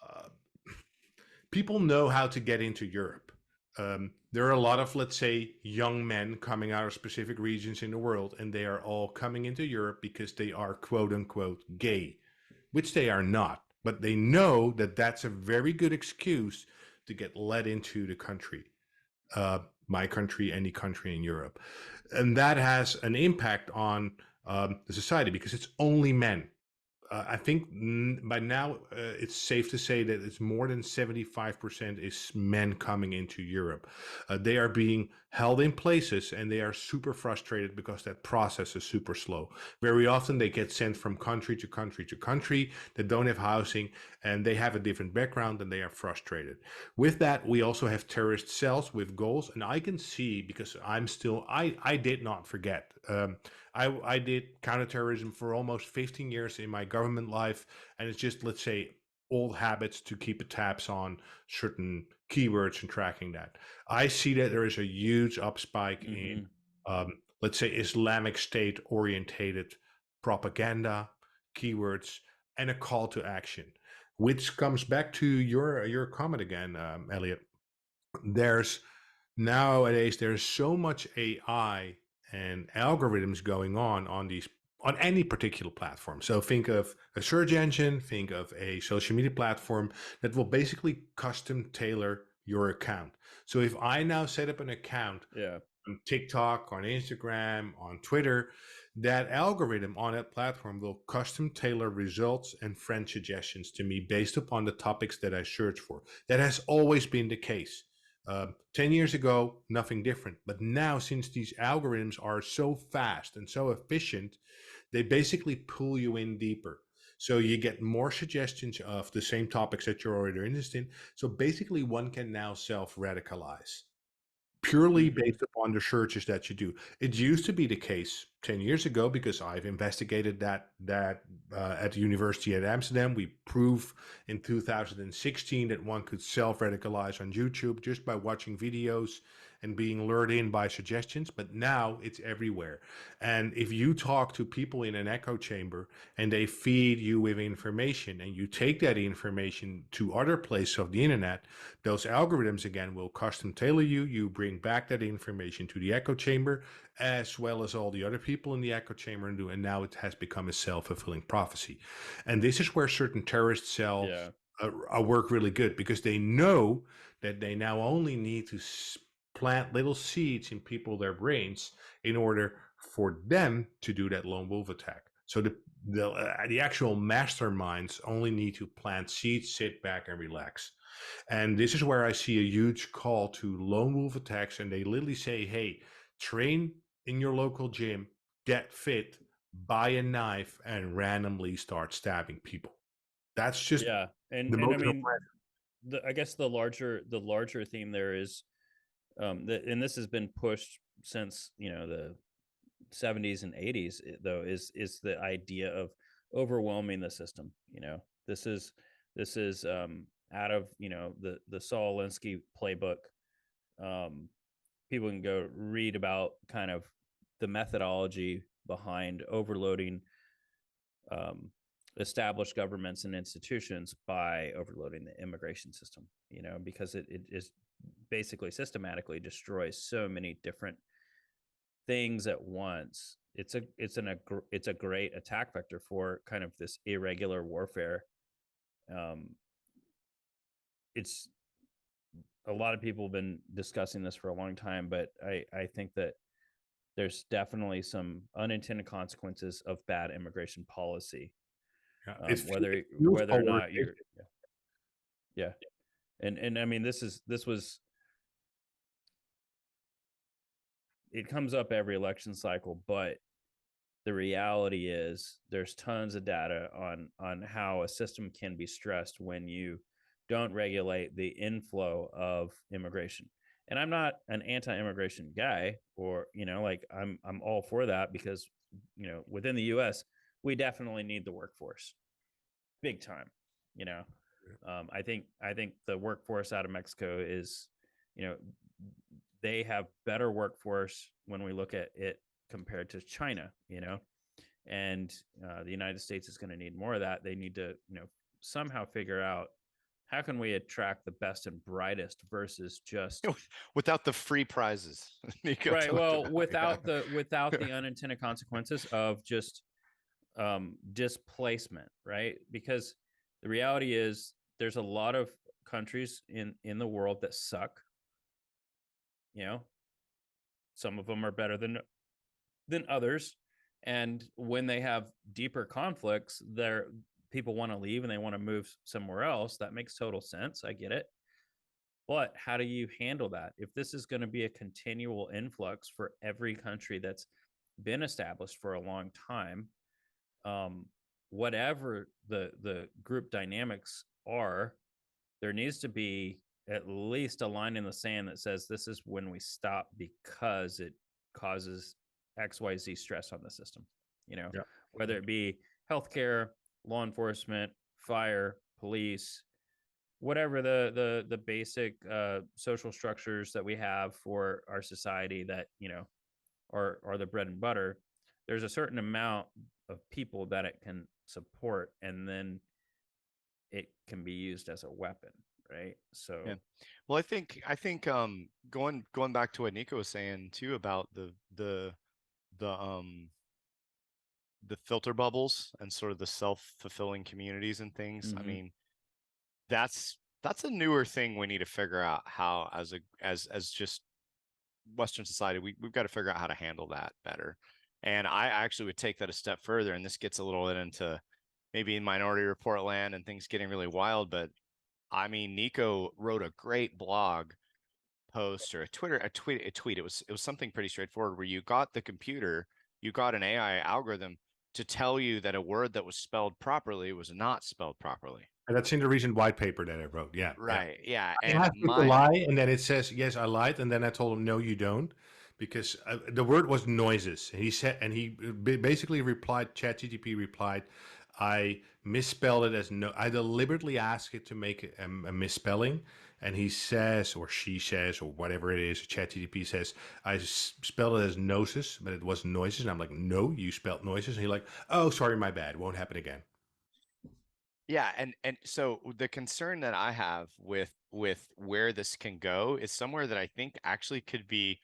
uh, people know how to get into Europe. There are a lot of, let's say, young men coming out of specific regions in the world, and they are all coming into Europe because they are quote unquote gay, which they are not. But they know that that's a very good excuse to get let into the country. My country, any country in Europe. And that has an impact on the society because it's only men. I think by now it's safe to say that it's more than 75% is men coming into Europe. They are being held in places and they are super frustrated because that process is super slow. Very often they get sent from country to country to country that don't have housing and they have a different background and they are frustrated. With that, we also have terrorist cells with goals. And I can see because I did not forget. I did counterterrorism for almost 15 years in my government life, and it's just, let's say, old habits to keep tabs on certain keywords and tracking that. I see that there is a huge upspike in, Hmm. let's say, Islamic State orientated propaganda, keywords, and a call to action, which comes back to your comment again, Elliot. There's Nowadays there's so much AI and algorithms going on these on any particular platform. So think of a search engine, think of a social media platform that will basically custom tailor your account. So if I now set up an account Yeah. on TikTok, on Instagram, on Twitter, that algorithm on that platform will custom tailor results and friend suggestions to me based upon the topics that I search for. That has always been the case. 10 years ago, nothing different. But now, since these algorithms are so fast and so efficient, they basically pull you in deeper. So you get more suggestions of the same topics that you're already interested in. So basically, one can now self radicalize purely Hmm. based upon the searches that you do. It used to be the case 10 years ago because I've investigated that at the University at Amsterdam. We proved in 2016 that one could self-radicalize on YouTube just by watching videos and being lured in by suggestions, but now it's everywhere. And if you talk to people in an echo chamber and they feed you with information and you take that information to other places of the internet, those algorithms again will custom tailor you. You bring back that information to the echo chamber as well as all the other people in the echo chamber and now it has become a self-fulfilling prophecy. And this is where certain terrorist cells Yeah. work really good because they know that they now only need to plant little seeds in people their brains in order for them to do that lone wolf attack. So the actual masterminds only need to plant seeds, sit back, and relax. And this is where I see a huge call to lone wolf attacks, and they literally say, "Hey, train in your local gym, get fit, buy a knife, and randomly start stabbing people." That's just Yeah, the and I motion of mean, I guess the larger theme there is, and this has been pushed since the 70s and 80s, though, is the idea of overwhelming the system. This is out of the Saul Alinsky playbook. People can go read about kind of the methodology behind overloading established governments and institutions by overloading the immigration system, because it is basically systematically destroys so many different things at once. It's a great attack vector for kind of this irregular warfare. It's a lot of people have been discussing this for a long time, but I think that there's definitely some unintended consequences of bad immigration policy. Whether or not you're, yeah, and I mean, it comes up every election cycle, but the reality is there's tons of data on how a system can be stressed when you don't regulate the inflow of immigration. And I'm not an anti-immigration guy, or like I'm all for that, because within the US we definitely need the workforce big time. I think the workforce out of Mexico is, they have better workforce when we look at it compared to China, and the United States is going to need more of that. They need to, somehow figure out how can we attract the best and brightest versus just without the free prizes. Nico, right. Well, without the unintended consequences of just displacement, right? Because the reality is there's a lot of countries in the world that suck. Some of them are better than others, and when they have deeper conflicts, people want to leave and they want to move somewhere else. That makes total sense. I get it. But how do you handle that if this is going to be a continual influx for every country that's been established for a long time? Whatever the group dynamics are, there needs to be at least a line in the sand that says this is when we stop, because it causes XYZ stress on the system. Yeah. Whether it be healthcare, law enforcement, fire, police, whatever the basic social structures that we have for our society that are the bread and butter. There's a certain amount of people that it can support, and then it can be used as a weapon, right? So yeah. Well, I think going back to what Nico was saying too about the filter bubbles and sort of the self-fulfilling communities and things. I mean, that's a newer thing we need to figure out how, as just Western society, we've got to figure out how to handle that better. And I actually would take that a step further, and this gets a little bit into maybe in Minority Report land and things getting really wild. But I mean, Nico wrote a great blog post or a tweet. It was something pretty straightforward where you got the computer, you got an AI algorithm to tell you that a word that was spelled properly was not spelled properly. And that's in the recent white paper that I wrote. Yeah. Right. Yeah. I asked him to lie, and then it says, yes, I lied. And then I told him, no, you don't. Because the word was noises. And he said, and he basically replied, ChatGPT replied, I misspelled it as no. I deliberately asked it to make a misspelling. And he says, or she says, or whatever it is, ChatGPT says, I spelled it as noses, but it was noises. And I'm like, no, you spelled noises. And he's like, oh, sorry, my bad. Won't happen again. Yeah, and so the concern that I have with where this can go is somewhere that I think actually could be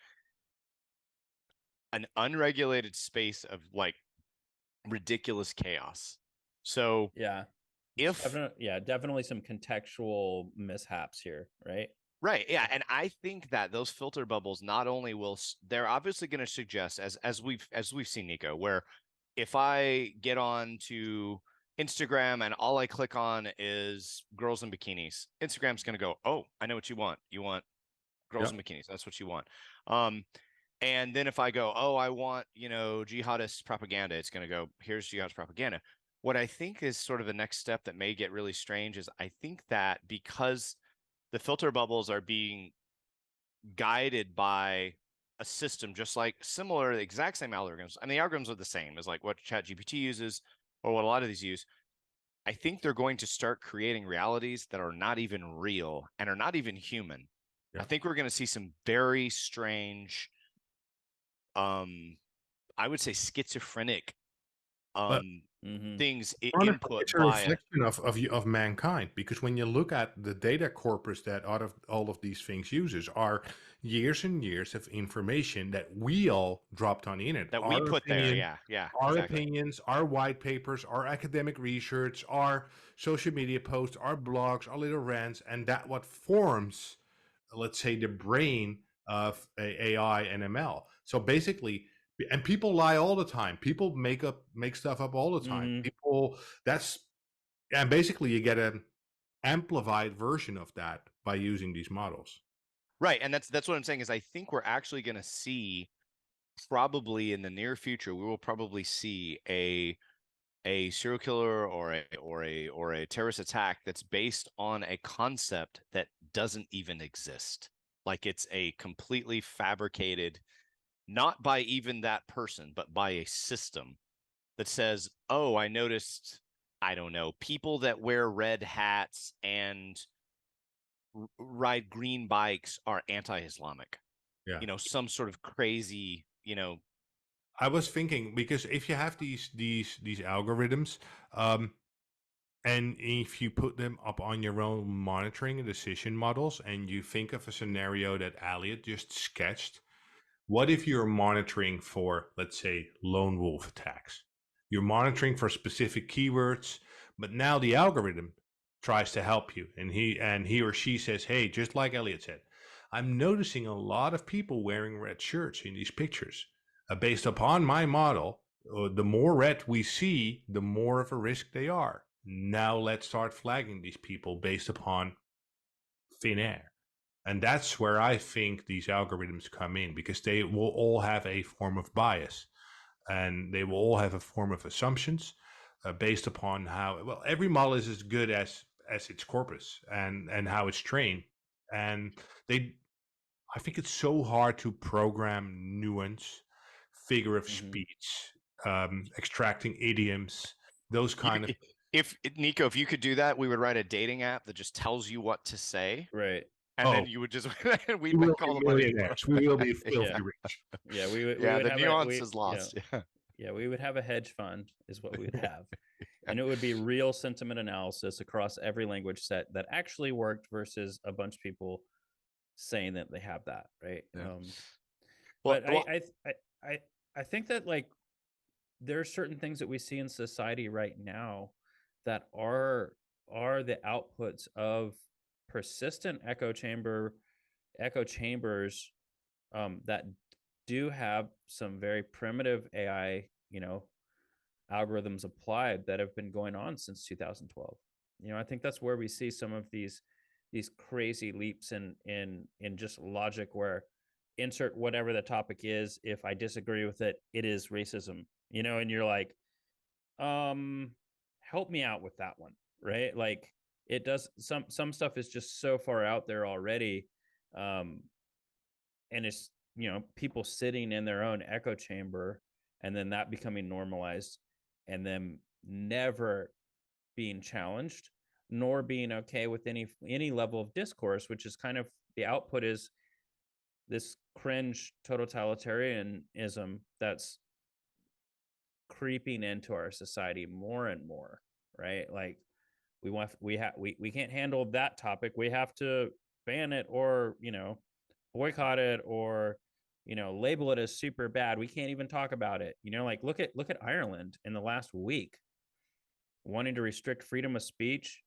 an unregulated space of like ridiculous chaos. So yeah, if definitely some contextual mishaps here, right? Right. Yeah. And I think that those filter bubbles not only they're obviously going to suggest as we've seen, Nico, where if I get on to Instagram and all I click on is girls in bikinis, Instagram's going to go, oh, I know what you want. You want girls in bikinis. That's what you want. And then if I go, oh, I want, jihadist propaganda, it's going to go, here's jihadist propaganda. What I think is sort of the next step that may get really strange is I think that because the filter bubbles are being guided by a system just like similar, the exact same algorithms. I mean, the algorithms are the same as like what ChatGPT uses or what a lot of these use. I think they're going to start creating realities that are not even real and are not even human. I think we're going to see some very strange, I would say schizophrenic things input it's a reflection of mankind, because when you look at the data corpus that all of these things uses are years and years of information that we all dropped on the internet, that we put there. Our opinions, our white papers, our academic research, our social media posts, our blogs, our little rants, and that what forms, let's say, the brain of AI and ML. So basically, and people lie all the time. People make stuff up all the time. And basically you get an amplified version of that by using these models. Right. And that's what I'm saying is I think we're actually going to see, probably in the near future, we will probably see a serial killer or a terrorist attack that's based on a concept that doesn't even exist. Like it's a completely fabricated, not by even that person, but by a system that says, oh, I noticed, I don't know, people that wear red hats and ride green bikes are anti-Islamic. Some sort of crazy, I was thinking, because if you have these algorithms, and if you put them up on your own monitoring and decision models, and you think of a scenario that Elliott just sketched, what if you're monitoring for, let's say, lone wolf attacks? You're monitoring for specific keywords, but now the algorithm tries to help you, and he or she says, hey, just like Elliott said, I'm noticing a lot of people wearing red shirts in these pictures. Based upon my model, the more red we see, the more of a risk they are. Now let's start flagging these people based upon thin air. And that's where I think these algorithms come in, because they will all have a form of bias, and they will all have a form of assumptions based upon how, every model is as good as its corpus and how it's trained. And I think it's so hard to program nuance, figure of speech, extracting idioms, those kind of. If Nico, if you could do that, we would write a dating app that just tells you what to say. Right. And then you would just, we will call the money. We will be filthy rich. Yeah, we would the have nuance is lost. Yeah, we would have a hedge fund is what we would have. And it would be real sentiment analysis across every language set that actually worked versus a bunch of people saying that they have that, right? But I think that, like, there are certain things that we see in society right now that are the outputs of persistent echo chambers that do have some very primitive AI, algorithms applied that have been going on since 2012. I think that's where we see some of these crazy leaps in just logic, where insert whatever the topic is, if I disagree with it, it is racism, and you're like, help me out with that one, right? Like, it does, some stuff is just so far out there already, and it's, people sitting in their own echo chamber, and then that becoming normalized, and then never being challenged, nor being okay with any level of discourse, which is kind of the output is this cringe totalitarianism that's creeping into our society more and more, right? Like, we can't handle that topic, we have to ban it, or boycott it, or label it as super bad, we can't even talk about it. Like, look at Ireland in the last week, wanting to restrict freedom of speech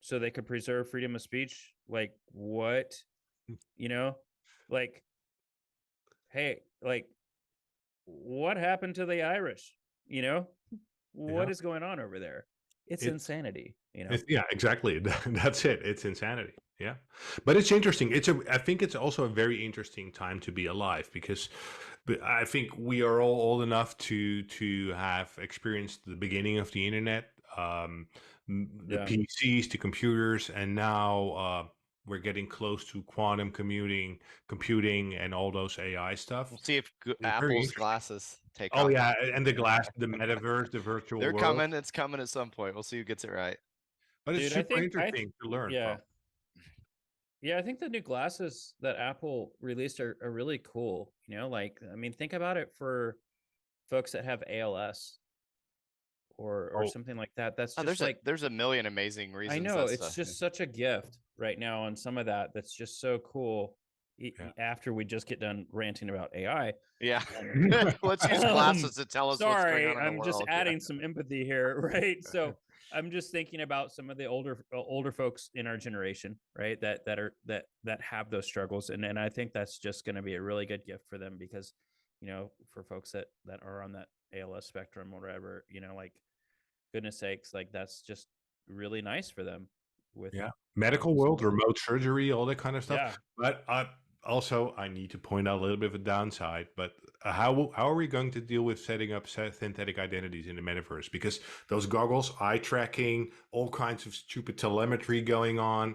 so they could preserve freedom of speech. Like, what you know, like, hey, like, what happened to the Irish? You know, Yeah. what is going on over there? It's It's insanity, you know? It's, yeah, exactly. That's it. It's insanity. Yeah, but it's interesting. I think it's also a very interesting time to be alive because, but I think we are all old enough to have experienced the beginning of the internet, the Yeah. PCs, to computers, and now we're getting close to quantum computing, and all those AI stuff. We'll see if It's very Apple's interesting. glasses take Oh off. yeah, and the glass, the metaverse, the virtual They're world. coming. It's coming at some point. We'll see who gets it right. But it's Dude, super interesting to learn yeah. from. Yeah, I think the new glasses that Apple released are really cool. You know, like, I mean, think about it for folks that have ALS or Oh, something like that. That's Oh, just like, there's a million amazing I reasons. know That's it's just such a gift right now on some of that. That's just so cool. yeah. After we just get done ranting about AI. yeah. Let's use glasses to tell us what's going Sorry, on in the I'm just world. adding some empathy here, right? So I'm just thinking about some of the older folks in our generation, right? That have those struggles, and I think that's just going to be a really good gift for them because, you know, for folks that are on that ALS spectrum or whatever, you know, like, goodness sakes, like, that's just really nice for them with, Yeah, you know, medical some world, of the, remote surgery, all that kind of stuff. yeah. But also, I need to point out a little bit of a downside. But how are we going to deal with setting up synthetic identities in the metaverse? Because those goggles, eye tracking, all kinds of stupid telemetry going on,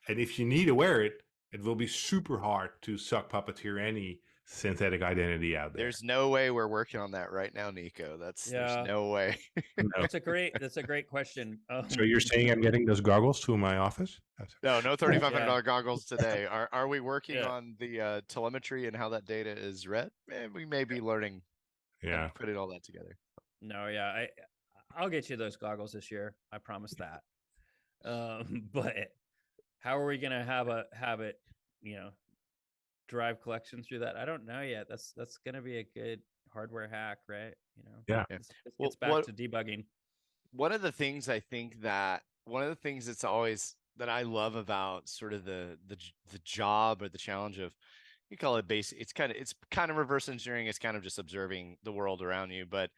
and if you need to wear it, it will be super hard to suck puppeteer any synthetic identity out there. There's no way we're working on that right now, Nico. There's Yeah. no way. No. That's a great question. So you're saying I'm getting those goggles to my office? No $3,500 Yeah. goggles today. Are we working Yeah. on the telemetry and how that data is read? We may be learning Yeah. and putting all that together. No, yeah, I'll get you those goggles this year. I promise that. But how are we gonna have it, you know, drive collection through that? I don't know yet. That's gonna be a good hardware hack, right? You know, Yeah. Yeah. this Well, gets back to debugging. one of the things one of the things that's always that I love about sort of the job or the challenge of, you call it basic, it's kind of reverse engineering. It's kind of just observing the world around you. But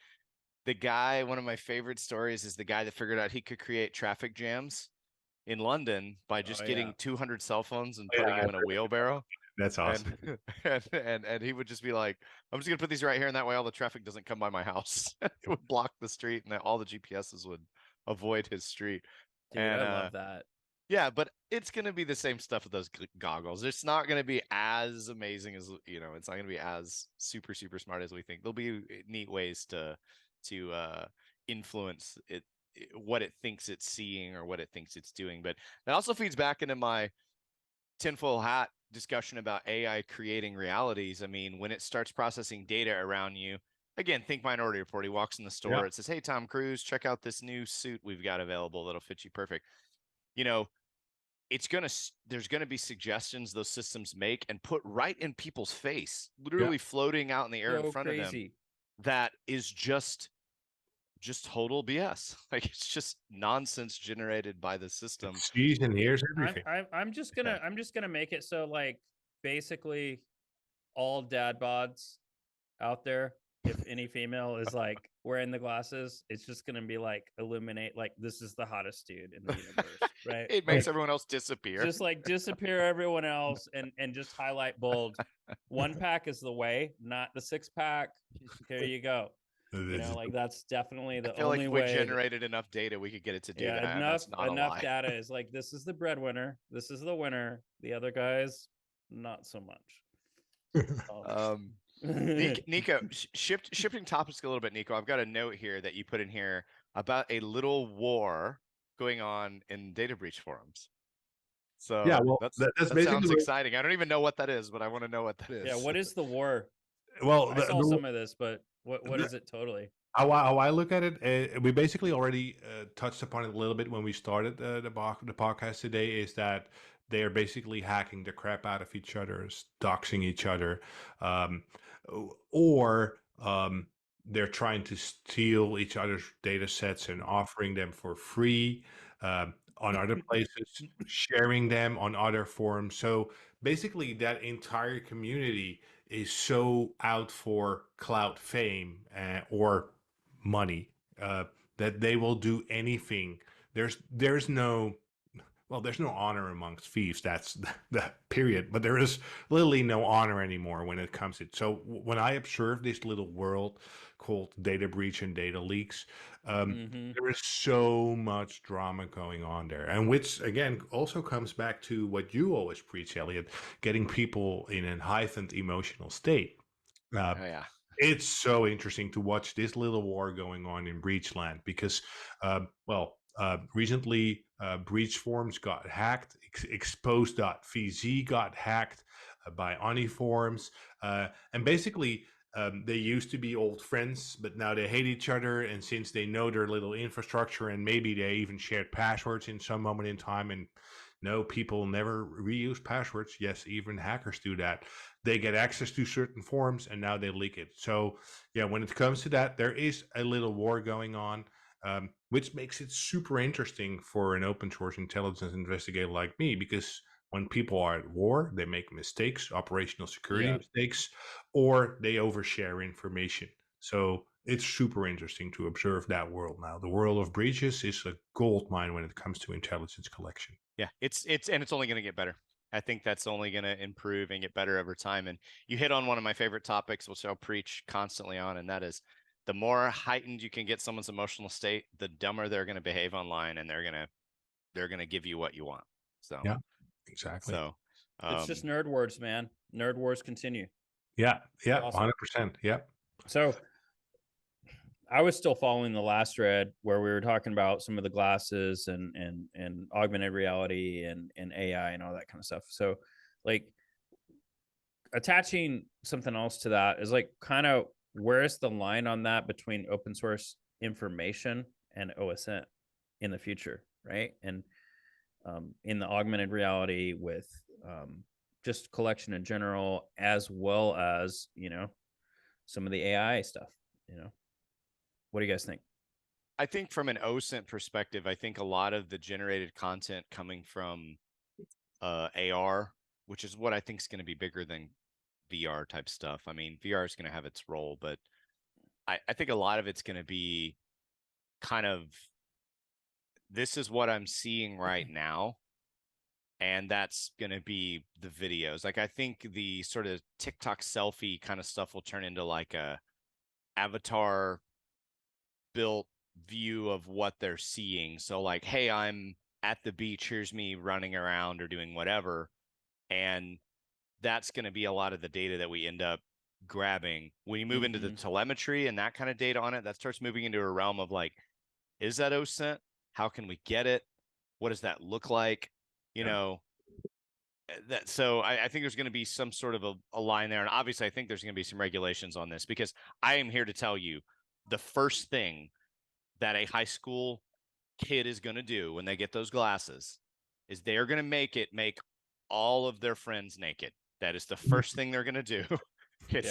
one of my favorite stories is the guy that figured out he could create traffic jams in London by just Oh, getting yeah. 200 cell phones and Yeah, putting them I've in a heard wheelbarrow. That's awesome. And he would just be like, I'm just gonna put these right here, and that way all the traffic doesn't come by my house. It would block the street, and all the GPSs would avoid his street. Dude, And I love that. yeah, but it's gonna be the same stuff with those goggles. It's not gonna be as amazing as, it's not gonna be as super smart as we think. There'll be neat ways to influence it, what it thinks it's seeing or what it thinks it's doing. But that also feeds back into my tinfoil hat discussion about AI creating realities. I mean, when it starts processing data around you, again, think Minority Report. He walks in the store, Yeah. it says, "Hey, Tom Cruise, check out this new suit we've got available that'll fit you perfect." You know, there's gonna be suggestions those systems make and put right in people's face, literally floating out in the air in So front of them. crazy. That is just total BS. Like, it's just nonsense generated by the system. Sees and hears everything. I'm just gonna make it so, like, basically all dad bods out there, if any female is like wearing the glasses, it's just gonna be like illuminate, like, this is the hottest dude in the universe, right? It makes everyone else disappear. Just like disappear everyone else and just highlight bold. One pack is the way, not the six pack. Here you go. You know, like, that's definitely the I feel only like if we way. generated enough data, we could get it to do that. enough That's not enough a lie. data is like, this is the breadwinner, this is the winner. The other guys, not so much. Nico, shifting topics a little bit, Nico. I've got a note here that you put in here about a little war going on in data breach forums. So Yeah, well, that that's sounds basically exciting. I don't even know what that is, but I want to know what that is. Yeah, what is the war? well. I saw some of this, but what is it totally? How I look at it, we basically already touched upon it a little bit when we started the podcast today. Is that they are basically hacking the crap out of each other, doxing each other, um, or they're trying to steal each other's data sets and offering them for free. on other places, sharing them on other forums. So basically, that entire community is so out for clout, fame, or money, that they will do anything. There's no there's no honor amongst thieves. That's the period. But there is literally no honor anymore when it comes to it. So when I observe this little world called data breach and data leaks, there is so much drama going on there. And which, again, also comes back to what you always preach, Elliot, getting people in a heightened emotional state. Oh yeah. It's so interesting to watch this little war going on in Breachland because, recently Breach forums got hacked, expose.vz got hacked by Oni forums, and basically they used to be old friends, but now they hate each other. And since they know their little infrastructure, and maybe they even shared passwords in some moment in time, and no, people never reuse passwords. Yes, even hackers do that. They get access to certain forums and now they leak it. So yeah, when it comes to that, there is a little war going on, which makes it super interesting for an open source intelligence investigator like me, because when people are at war, they make mistakes, operational security mistakes, or they overshare information. So it's super interesting to observe that world now. The world of breaches is a gold mine when it comes to intelligence collection. Yeah, it's only going to get better. I think that's only going to improve and get better over time. And you hit on one of my favorite topics, which I'll preach constantly on, and that is the more heightened you can get someone's emotional state, the dumber they're going to behave online, and they're going to give you what you want. So yeah, exactly. So it's just nerd wars, man. Nerd wars continue. Yeah, Awesome. 100%. Yeah. So I was still following the last thread where we were talking about some of the glasses and augmented reality and AI and all that kind of stuff. So like attaching something else to that is like kind of where's the line on that between open source information and OSINT in the future, right? And in the augmented reality with just collection in general, as well as, you know, some of the AI stuff, you know. What do you guys think? I think from an OSINT perspective, I think a lot of the generated content coming from AR, which is what I think is going to be bigger than VR type stuff. I mean, VR is going to have its role, but I think a lot of it's going to be kind of, this is what I'm seeing right now. And that's going to be the videos. Like, I think the sort of TikTok selfie kind of stuff will turn into like a avatar built view of what they're seeing. So like, hey, I'm at the beach, here's me running around or doing whatever. And that's going to be a lot of the data that we end up grabbing. When you move into the telemetry and that kind of data on it, that starts moving into a realm of like, is that OSINT? How can we get it? What does that look like? You know, that, so I think there's going to be some sort of a line there. And obviously I think there's going to be some regulations on this, because I am here to tell you the first thing that a high school kid is going to do when they get those glasses is they're going to make all of their friends naked. That is the first thing they're going to do. It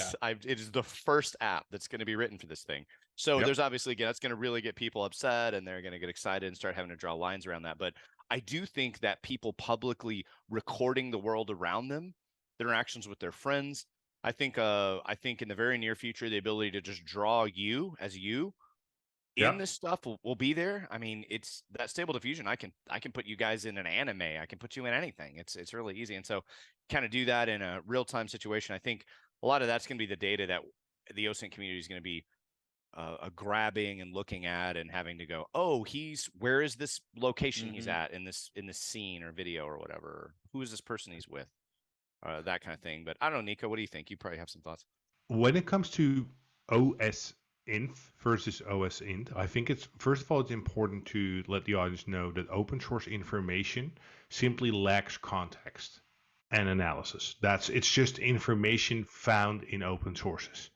is the first app that's going to be written for this thing. So there's obviously, again, that's going to really get people upset, and they're going to get excited and start having to draw lines around that. But I do think that people publicly recording the world around them, their interactions with their friends, I think in the very near future, the ability to just draw you as you in this stuff will be there. I mean, it's that Stable Diffusion. I can put you guys in an anime. I can put you in anything. It's really easy. And so kind of do that in a real-time situation. I think a lot of that's going to be the data that the OSINT community is going to be grabbing and looking at and having to go, oh, where is this location he's at in this scene or video or whatever? Who is this person he's with? That kind of thing. But I don't know, Nico, what do you think? You probably have some thoughts. When it comes to OSINF versus OSINT, I think it's, first of all, it's important to let the audience know that open source information simply lacks context and analysis. It's just information found in open sources.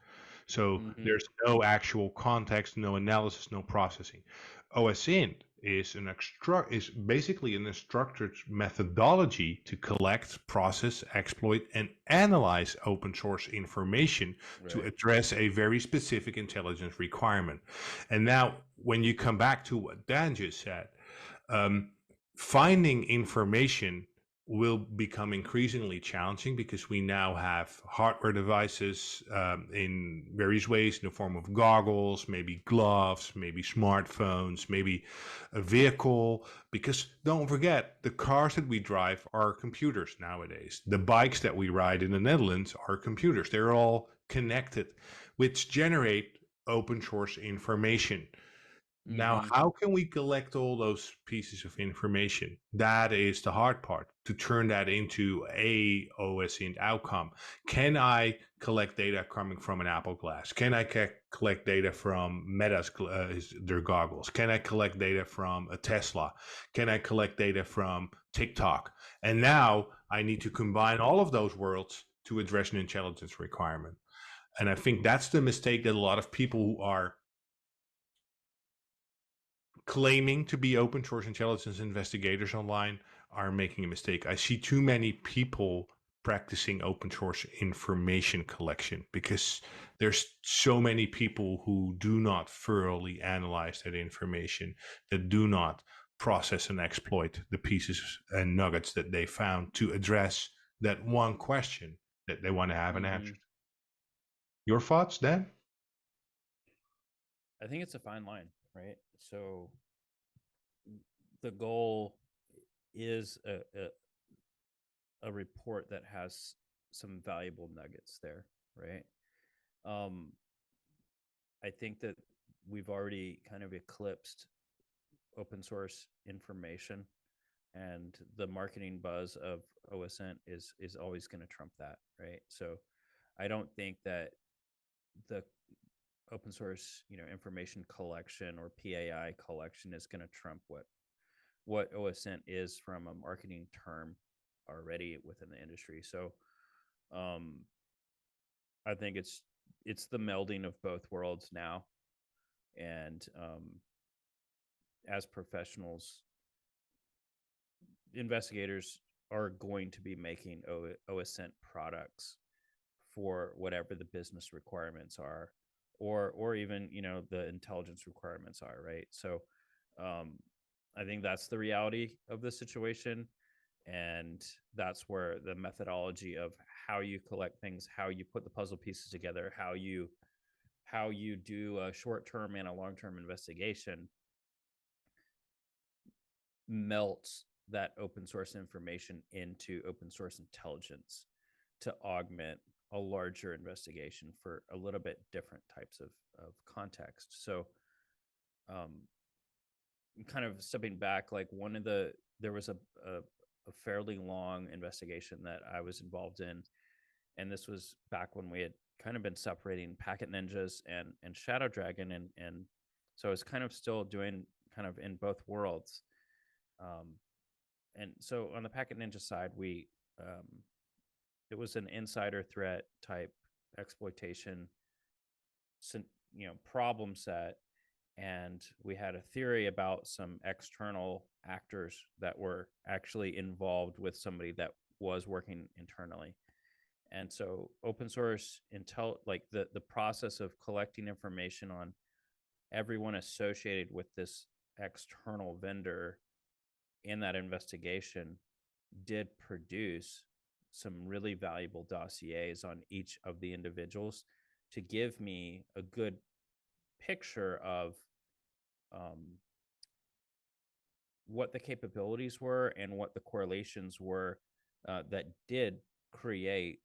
So there's no actual context, no analysis, no processing. OSINT is basically an structured methodology to collect, process, exploit, and analyze open source information to address a very specific intelligence requirement. And now, when you come back to what Dan just said, finding information will become increasingly challenging because we now have hardware devices in various ways in the form of goggles, maybe gloves, maybe smartphones, maybe a vehicle. Because don't forget, the cars that we drive are computers nowadays. The bikes that we ride in the Netherlands are computers. They're all connected, which generate open source information. Now, Mhm. how can we collect all those pieces of information? That is the hard part, to turn that into a OSINT outcome. Can I collect data coming from an Apple Glass? Can I collect data from Meta's their goggles? Can I collect data from a Tesla? Can I collect data from TikTok? And now I need to combine all of those worlds to address an intelligence requirement. And I think that's the mistake that a lot of people who are claiming to be open source intelligence investigators online are making a mistake. I see too many people practicing open source information collection because there's so many people who do not thoroughly analyze that information, that do not process and exploit the pieces and nuggets that they found to address that one question that they want to have an answer Mhm. to. Your thoughts, Dan? I think it's a fine line, right? So the goal is a report that has some valuable nuggets there, right? Um, I think that we've already kind of eclipsed open source information, and the marketing buzz of OSINT is always going to trump that, right? So I don't think that the open source, information collection or PAI collection is going to trump what OSINT is from a marketing term already within the industry. So um, I think it's the melding of both worlds now, and as professionals, investigators are going to be making OSINT products for whatever the business requirements are, or even the intelligence requirements are, right? So um, I think that's the reality of the situation, and that's where the methodology of how you collect things, how you put the puzzle pieces together, how you do a short-term and a long-term investigation melts that open source information into open source intelligence to augment a larger investigation for a little bit different types of context. So um, kind of stepping back, like there was a fairly long investigation that I was involved in, and this was back when we had kind of been separating Packet Ninjas and Shadow Dragon, and so I was kind of still doing kind of in both worlds. And so on the Packet Ninja side, um, it was an insider threat type exploitation, problem set, and we had a theory about some external actors that were actually involved with somebody that was working internally. And so open source intel, like the process of collecting information on everyone associated with this external vendor in that investigation, did produce some really valuable dossiers on each of the individuals to give me a good picture of um, what the capabilities were and what the correlations were that did create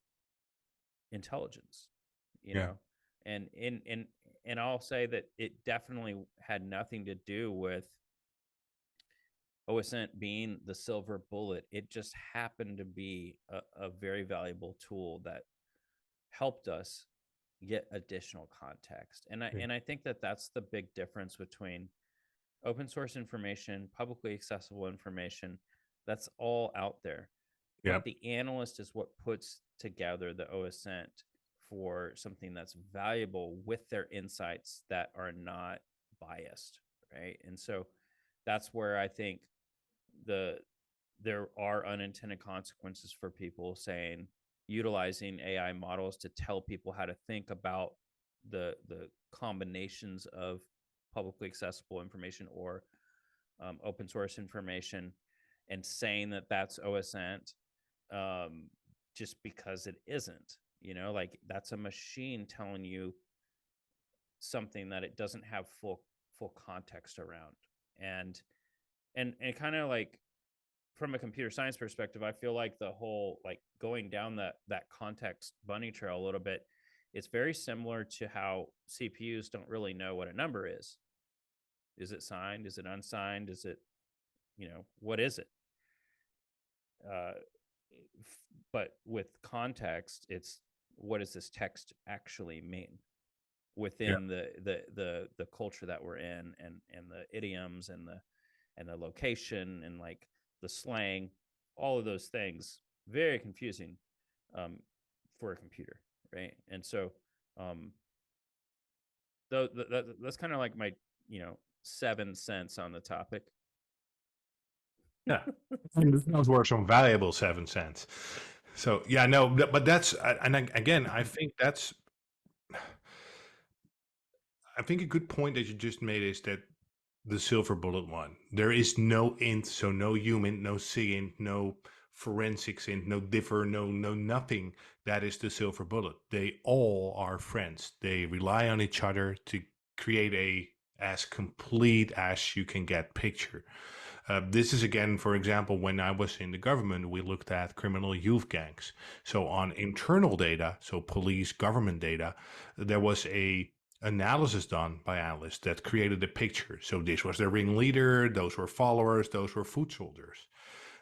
intelligence, you Yeah. know. And I'll say that it definitely had nothing to do with OSINT being the silver bullet. It just happened to be a very valuable tool that helped us get additional context. And I think that that's the big difference between open source information, publicly accessible information. That's all out there. Yeah. But the analyst is what puts together the OSINT for something that's valuable with their insights that are not biased, right? And so that's where I think there are unintended consequences for people saying utilizing AI models to tell people how to think about the combinations of publicly accessible information or open source information. and saying that that's OSINT, just because it isn't, like that's a machine telling you something that it doesn't have full context around. And kind of like from a computer science perspective, I feel like the whole, like, going down that context bunny trail a little bit, it's very similar to how CPUs don't really know what a number is. Is it signed? Is it unsigned? Is it, what is it? But with context, it's, what does this text actually mean within the culture that we're in, and the idioms and the location and like the slang, all of those things, very confusing for a computer, right? And so that's kind of like my 7 cents on the topic. Yeah, and those were some valuable 7 cents. So yeah, no, but that's, and again, I think a good point that you just made is that the silver bullet one, there is no int, so no human, no cint, no forensics int, no differ, no nothing. That is the silver bullet. They all are friends. They rely on each other to create a as complete as you can get picture. This is, again, for example, when I was in the government, we looked at criminal youth gangs. So on internal data, so police government data, there was a analysis done by analysts that created a picture. So this was the ringleader, those were followers, those were foot soldiers.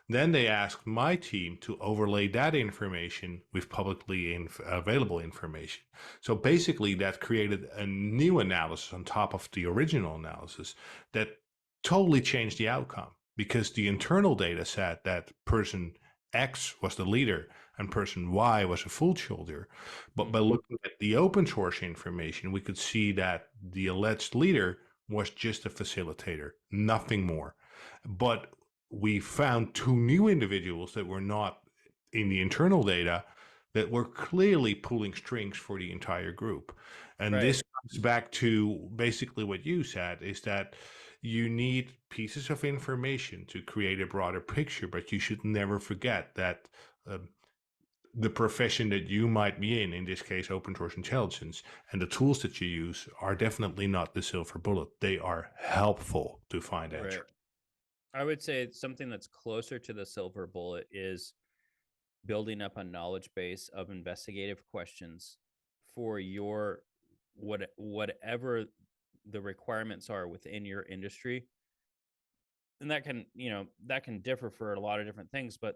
Then they asked my team to overlay that information with publicly available information. So basically that created a new analysis on top of the original analysis that totally changed the outcome, because the internal data said that person X was the leader and person Y was a foot soldier. But by looking at the open source information, we could see that the alleged leader was just a facilitator, nothing more. But we found 2 new individuals that were not in the internal data that were clearly pulling strings for the entire group. And Right. this comes back to basically what you said, is that you need pieces of information to create a broader picture, but you should never forget that the profession that you might be in this case, open source intelligence, and the tools that you use are definitely not the silver bullet. They are helpful to find answers. Right. I would say something that's closer to the silver bullet is building up a knowledge base of investigative questions for your whatever the requirements are within your industry. And that can differ for a lot of different things, but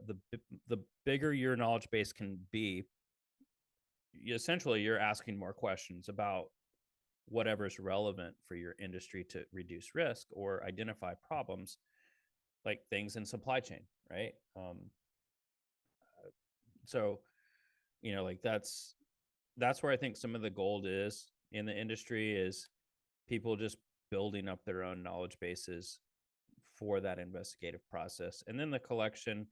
the bigger your knowledge base can be, essentially you're asking more questions about whatever's relevant for your industry to reduce risk or identify problems, like things in supply chain, right? So, like that's where I think some of the gold is in the industry, is people just building up their own knowledge bases for that investigative process, and then the collection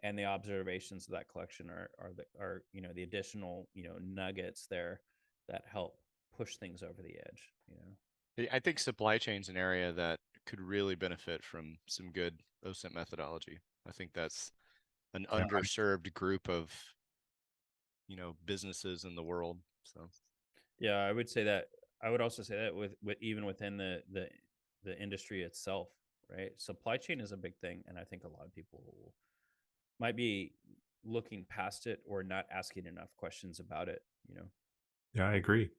and the observations of that collection are the additional nuggets there that help push things over the edge. I think supply chain's an area that could really benefit from some good OSINT methodology. I think that's an underserved group of businesses in the world. So yeah, I would say that. I would also say that with even within the industry itself, right? Supply chain is a big thing, and I think a lot of people might be looking past it or not asking enough questions about it. Yeah, I agree.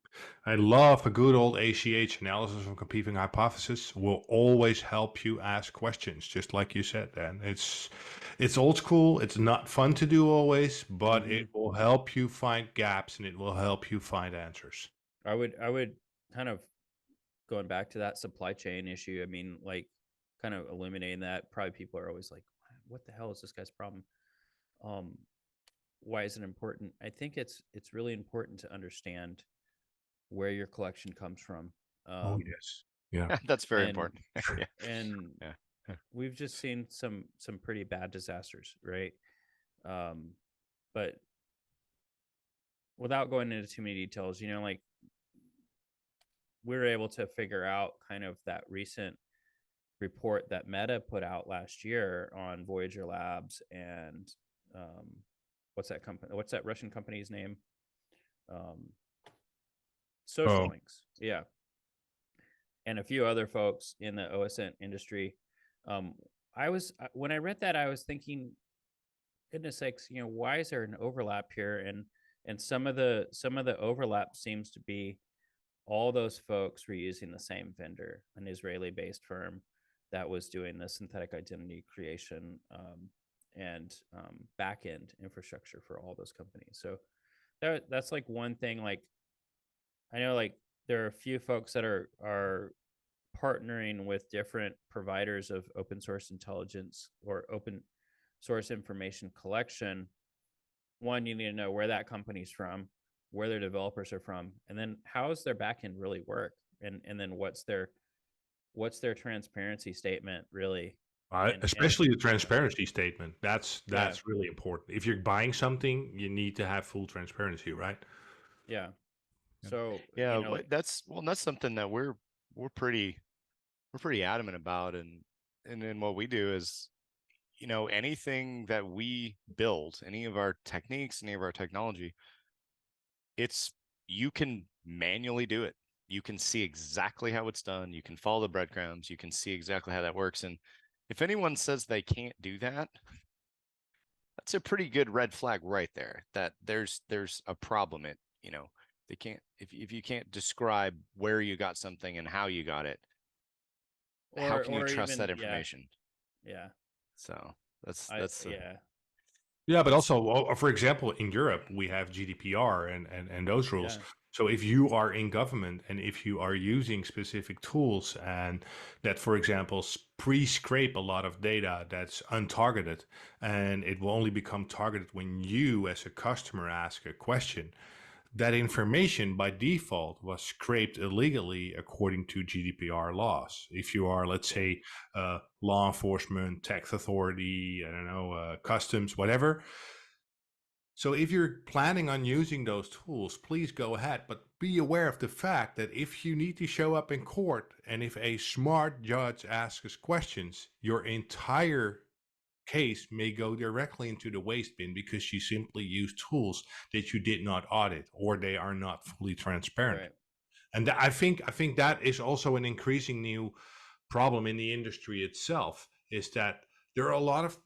I love a good old ACH, analysis of competing hypothesis, will always help you ask questions, just like you said, Dan. It's old school. It's not fun to do always, but it will help you find gaps and it will help you find answers. I would kind of, going back to that supply chain issue, I mean, like, kind of eliminating that. Probably people are always like, what the hell is this guy's problem? Why is it important? I think it's really important to understand where your collection comes from. Oh yes, yeah, that's very important. And we've just seen some pretty bad disasters, right? But without going into too many details, like, we were able to figure out kind of that recent report that Meta put out last year on Voyager Labs and what's that Russian company's name? Social Oh, Links. Yeah. And a few other folks in the OSINT industry. When I read that, I was thinking, goodness sakes, why is there an overlap here? And some of the overlap seems to be all those folks were using the same vendor, an Israeli-based firm that was doing the synthetic identity creation and back-end infrastructure for all those companies. So that's like one thing. Like, I know like there are a few folks that are partnering with different providers of open source intelligence or open source information collection. One, you need to know where that company's from, where their developers are from, and then how does their backend really work, and then what's their transparency statement really, and especially the transparency statement. That's yeah, really important. If you're buying something, you need to have full transparency, right? yeah. Yeah. So Yeah, like, that's something that we're pretty adamant about, and then what we do is, anything that we build, any of our techniques, any of our technology, you can manually do it. You can see exactly how it's done. You can follow the breadcrumbs. You can see exactly how that works. And if anyone says they can't do that, that's a pretty good red flag right there, that there's a problem. They can't, if you can't describe where you got something and how you got it, how can you trust even that information? yeah. So that's Yeah. Yeah, but also, for example, in Europe, we have GDPR and those rules. Yeah. So if you are in government and if you are using specific tools and that, for example, pre-scrape a lot of data that's untargeted, and it will only become targeted when you as a customer ask a question, that information by default was scraped illegally according to GDPR laws. If you are, let's say, law enforcement, tax authority, I don't know, customs, whatever. So if you're planning on using those tools, please go ahead, but be aware of the fact that if you need to show up in court and if a smart judge asks questions, your entire case may go directly into the waste bin because you simply use tools that you did not audit or they are not fully transparent. Right. And I think that is also an increasing new problem in the industry itself, is that there are a lot of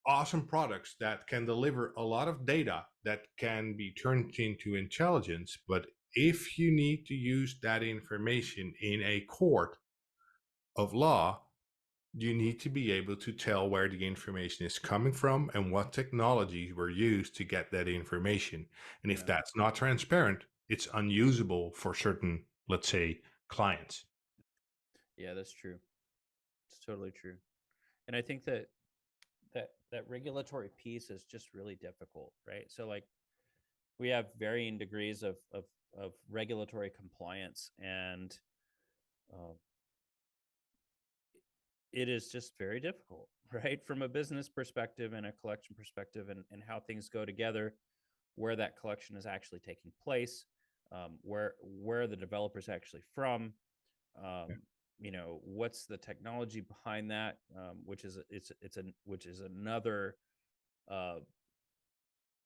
awesome products that can deliver a lot of data that can be turned into intelligence, but if you need to use that information in a court of law, you need to be able to tell where the information is coming from and what technologies were used to get that information. And if that's not transparent, it's unusable for certain, let's say, clients. Yeah, that's true. It's totally true. And I think that regulatory piece is just really difficult, right? So like, we have varying degrees of regulatory compliance, and it is just very difficult, right? From a business perspective and a collection perspective, and how things go together, where that collection is actually taking place, where the developer's actually from, what's the technology behind that, which is another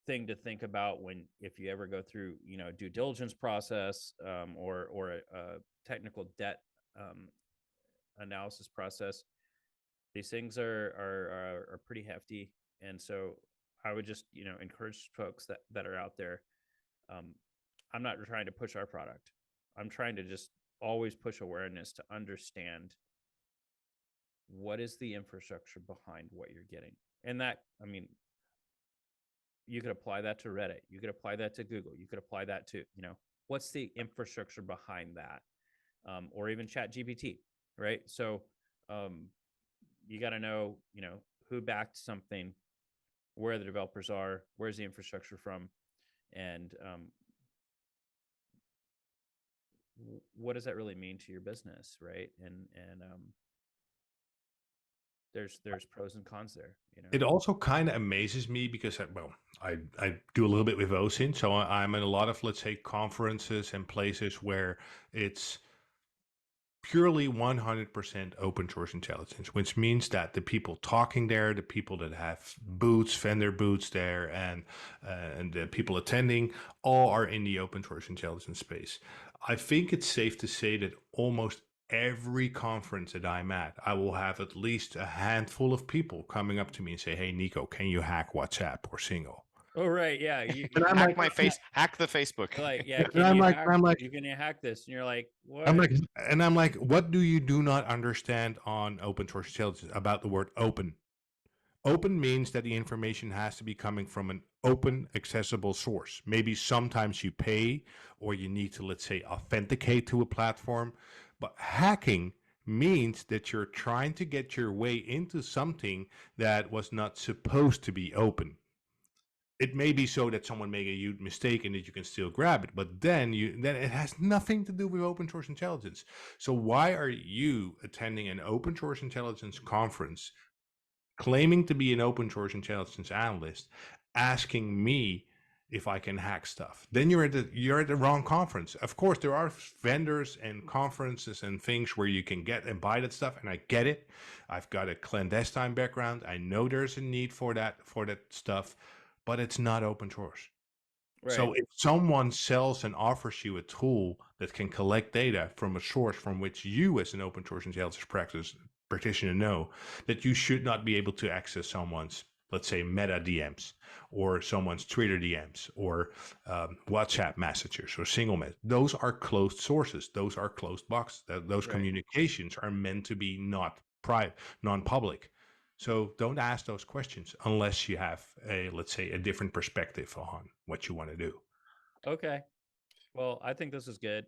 thing to think about if you ever go through due diligence process, or a technical debt analysis process. These things are pretty hefty, and so I would just encourage folks that are out there. I'm not trying to push our product. I'm trying to just always push awareness to understand what is the infrastructure behind what you're getting. And that, I mean, you could apply that to Reddit. You could apply that to Google. You could apply that to, what's the infrastructure behind that? Or even ChatGPT, right? So you got to know, who backed something, where the developers are, where's the infrastructure from, and what does that really mean to your business, right? And there's pros and cons there. It also kind of amazes me because I do a little bit with OSINT, so I'm in a lot of, let's say, conferences and places where it's purely 100% open source intelligence, which means that the people talking there, the people that have booths, vendor booths there, and the people attending, all are in the open source intelligence space. I think it's safe to say that almost every conference that I'm at, I will have at least a handful of people coming up to me and say, "Hey, Nico, can you hack WhatsApp or Single?" Oh, right. Yeah. And I'm Hack like, my face, hack the Facebook. Like, yeah, and can I'm you like, hack, I'm like, you can hack this? And you're like, what? I'm like, what do you do not understand on open source intelligence about the word open? Open means that the information has to be coming from an open, accessible source. Maybe sometimes you pay or you need to, let's say, authenticate to a platform. But hacking means that you're trying to get your way into something that was not supposed to be open. It may be so that someone made a huge mistake and that you can still grab it, but then it has nothing to do with open source intelligence. So why are you attending an open source intelligence conference, claiming to be an open source intelligence analyst, asking me if I can hack stuff? Then you're at the wrong conference. Of course, there are vendors and conferences and things where you can get and buy that stuff, and I get it. I've got a clandestine background. I know there's a need for that stuff, but it's not open source. Right. So if someone sells and offers you a tool that can collect data from a source from which you as an open source intelligence practitioner know that you should not be able to access someone's, let's say, Meta DMs or someone's Twitter DMs or WhatsApp messages or single message, those are closed sources. Those are closed boxes. Those Right. communications are meant to be not private, non-public. So don't ask those questions unless you have let's say, a different perspective on what you want to do. Okay. Well, I think this is good.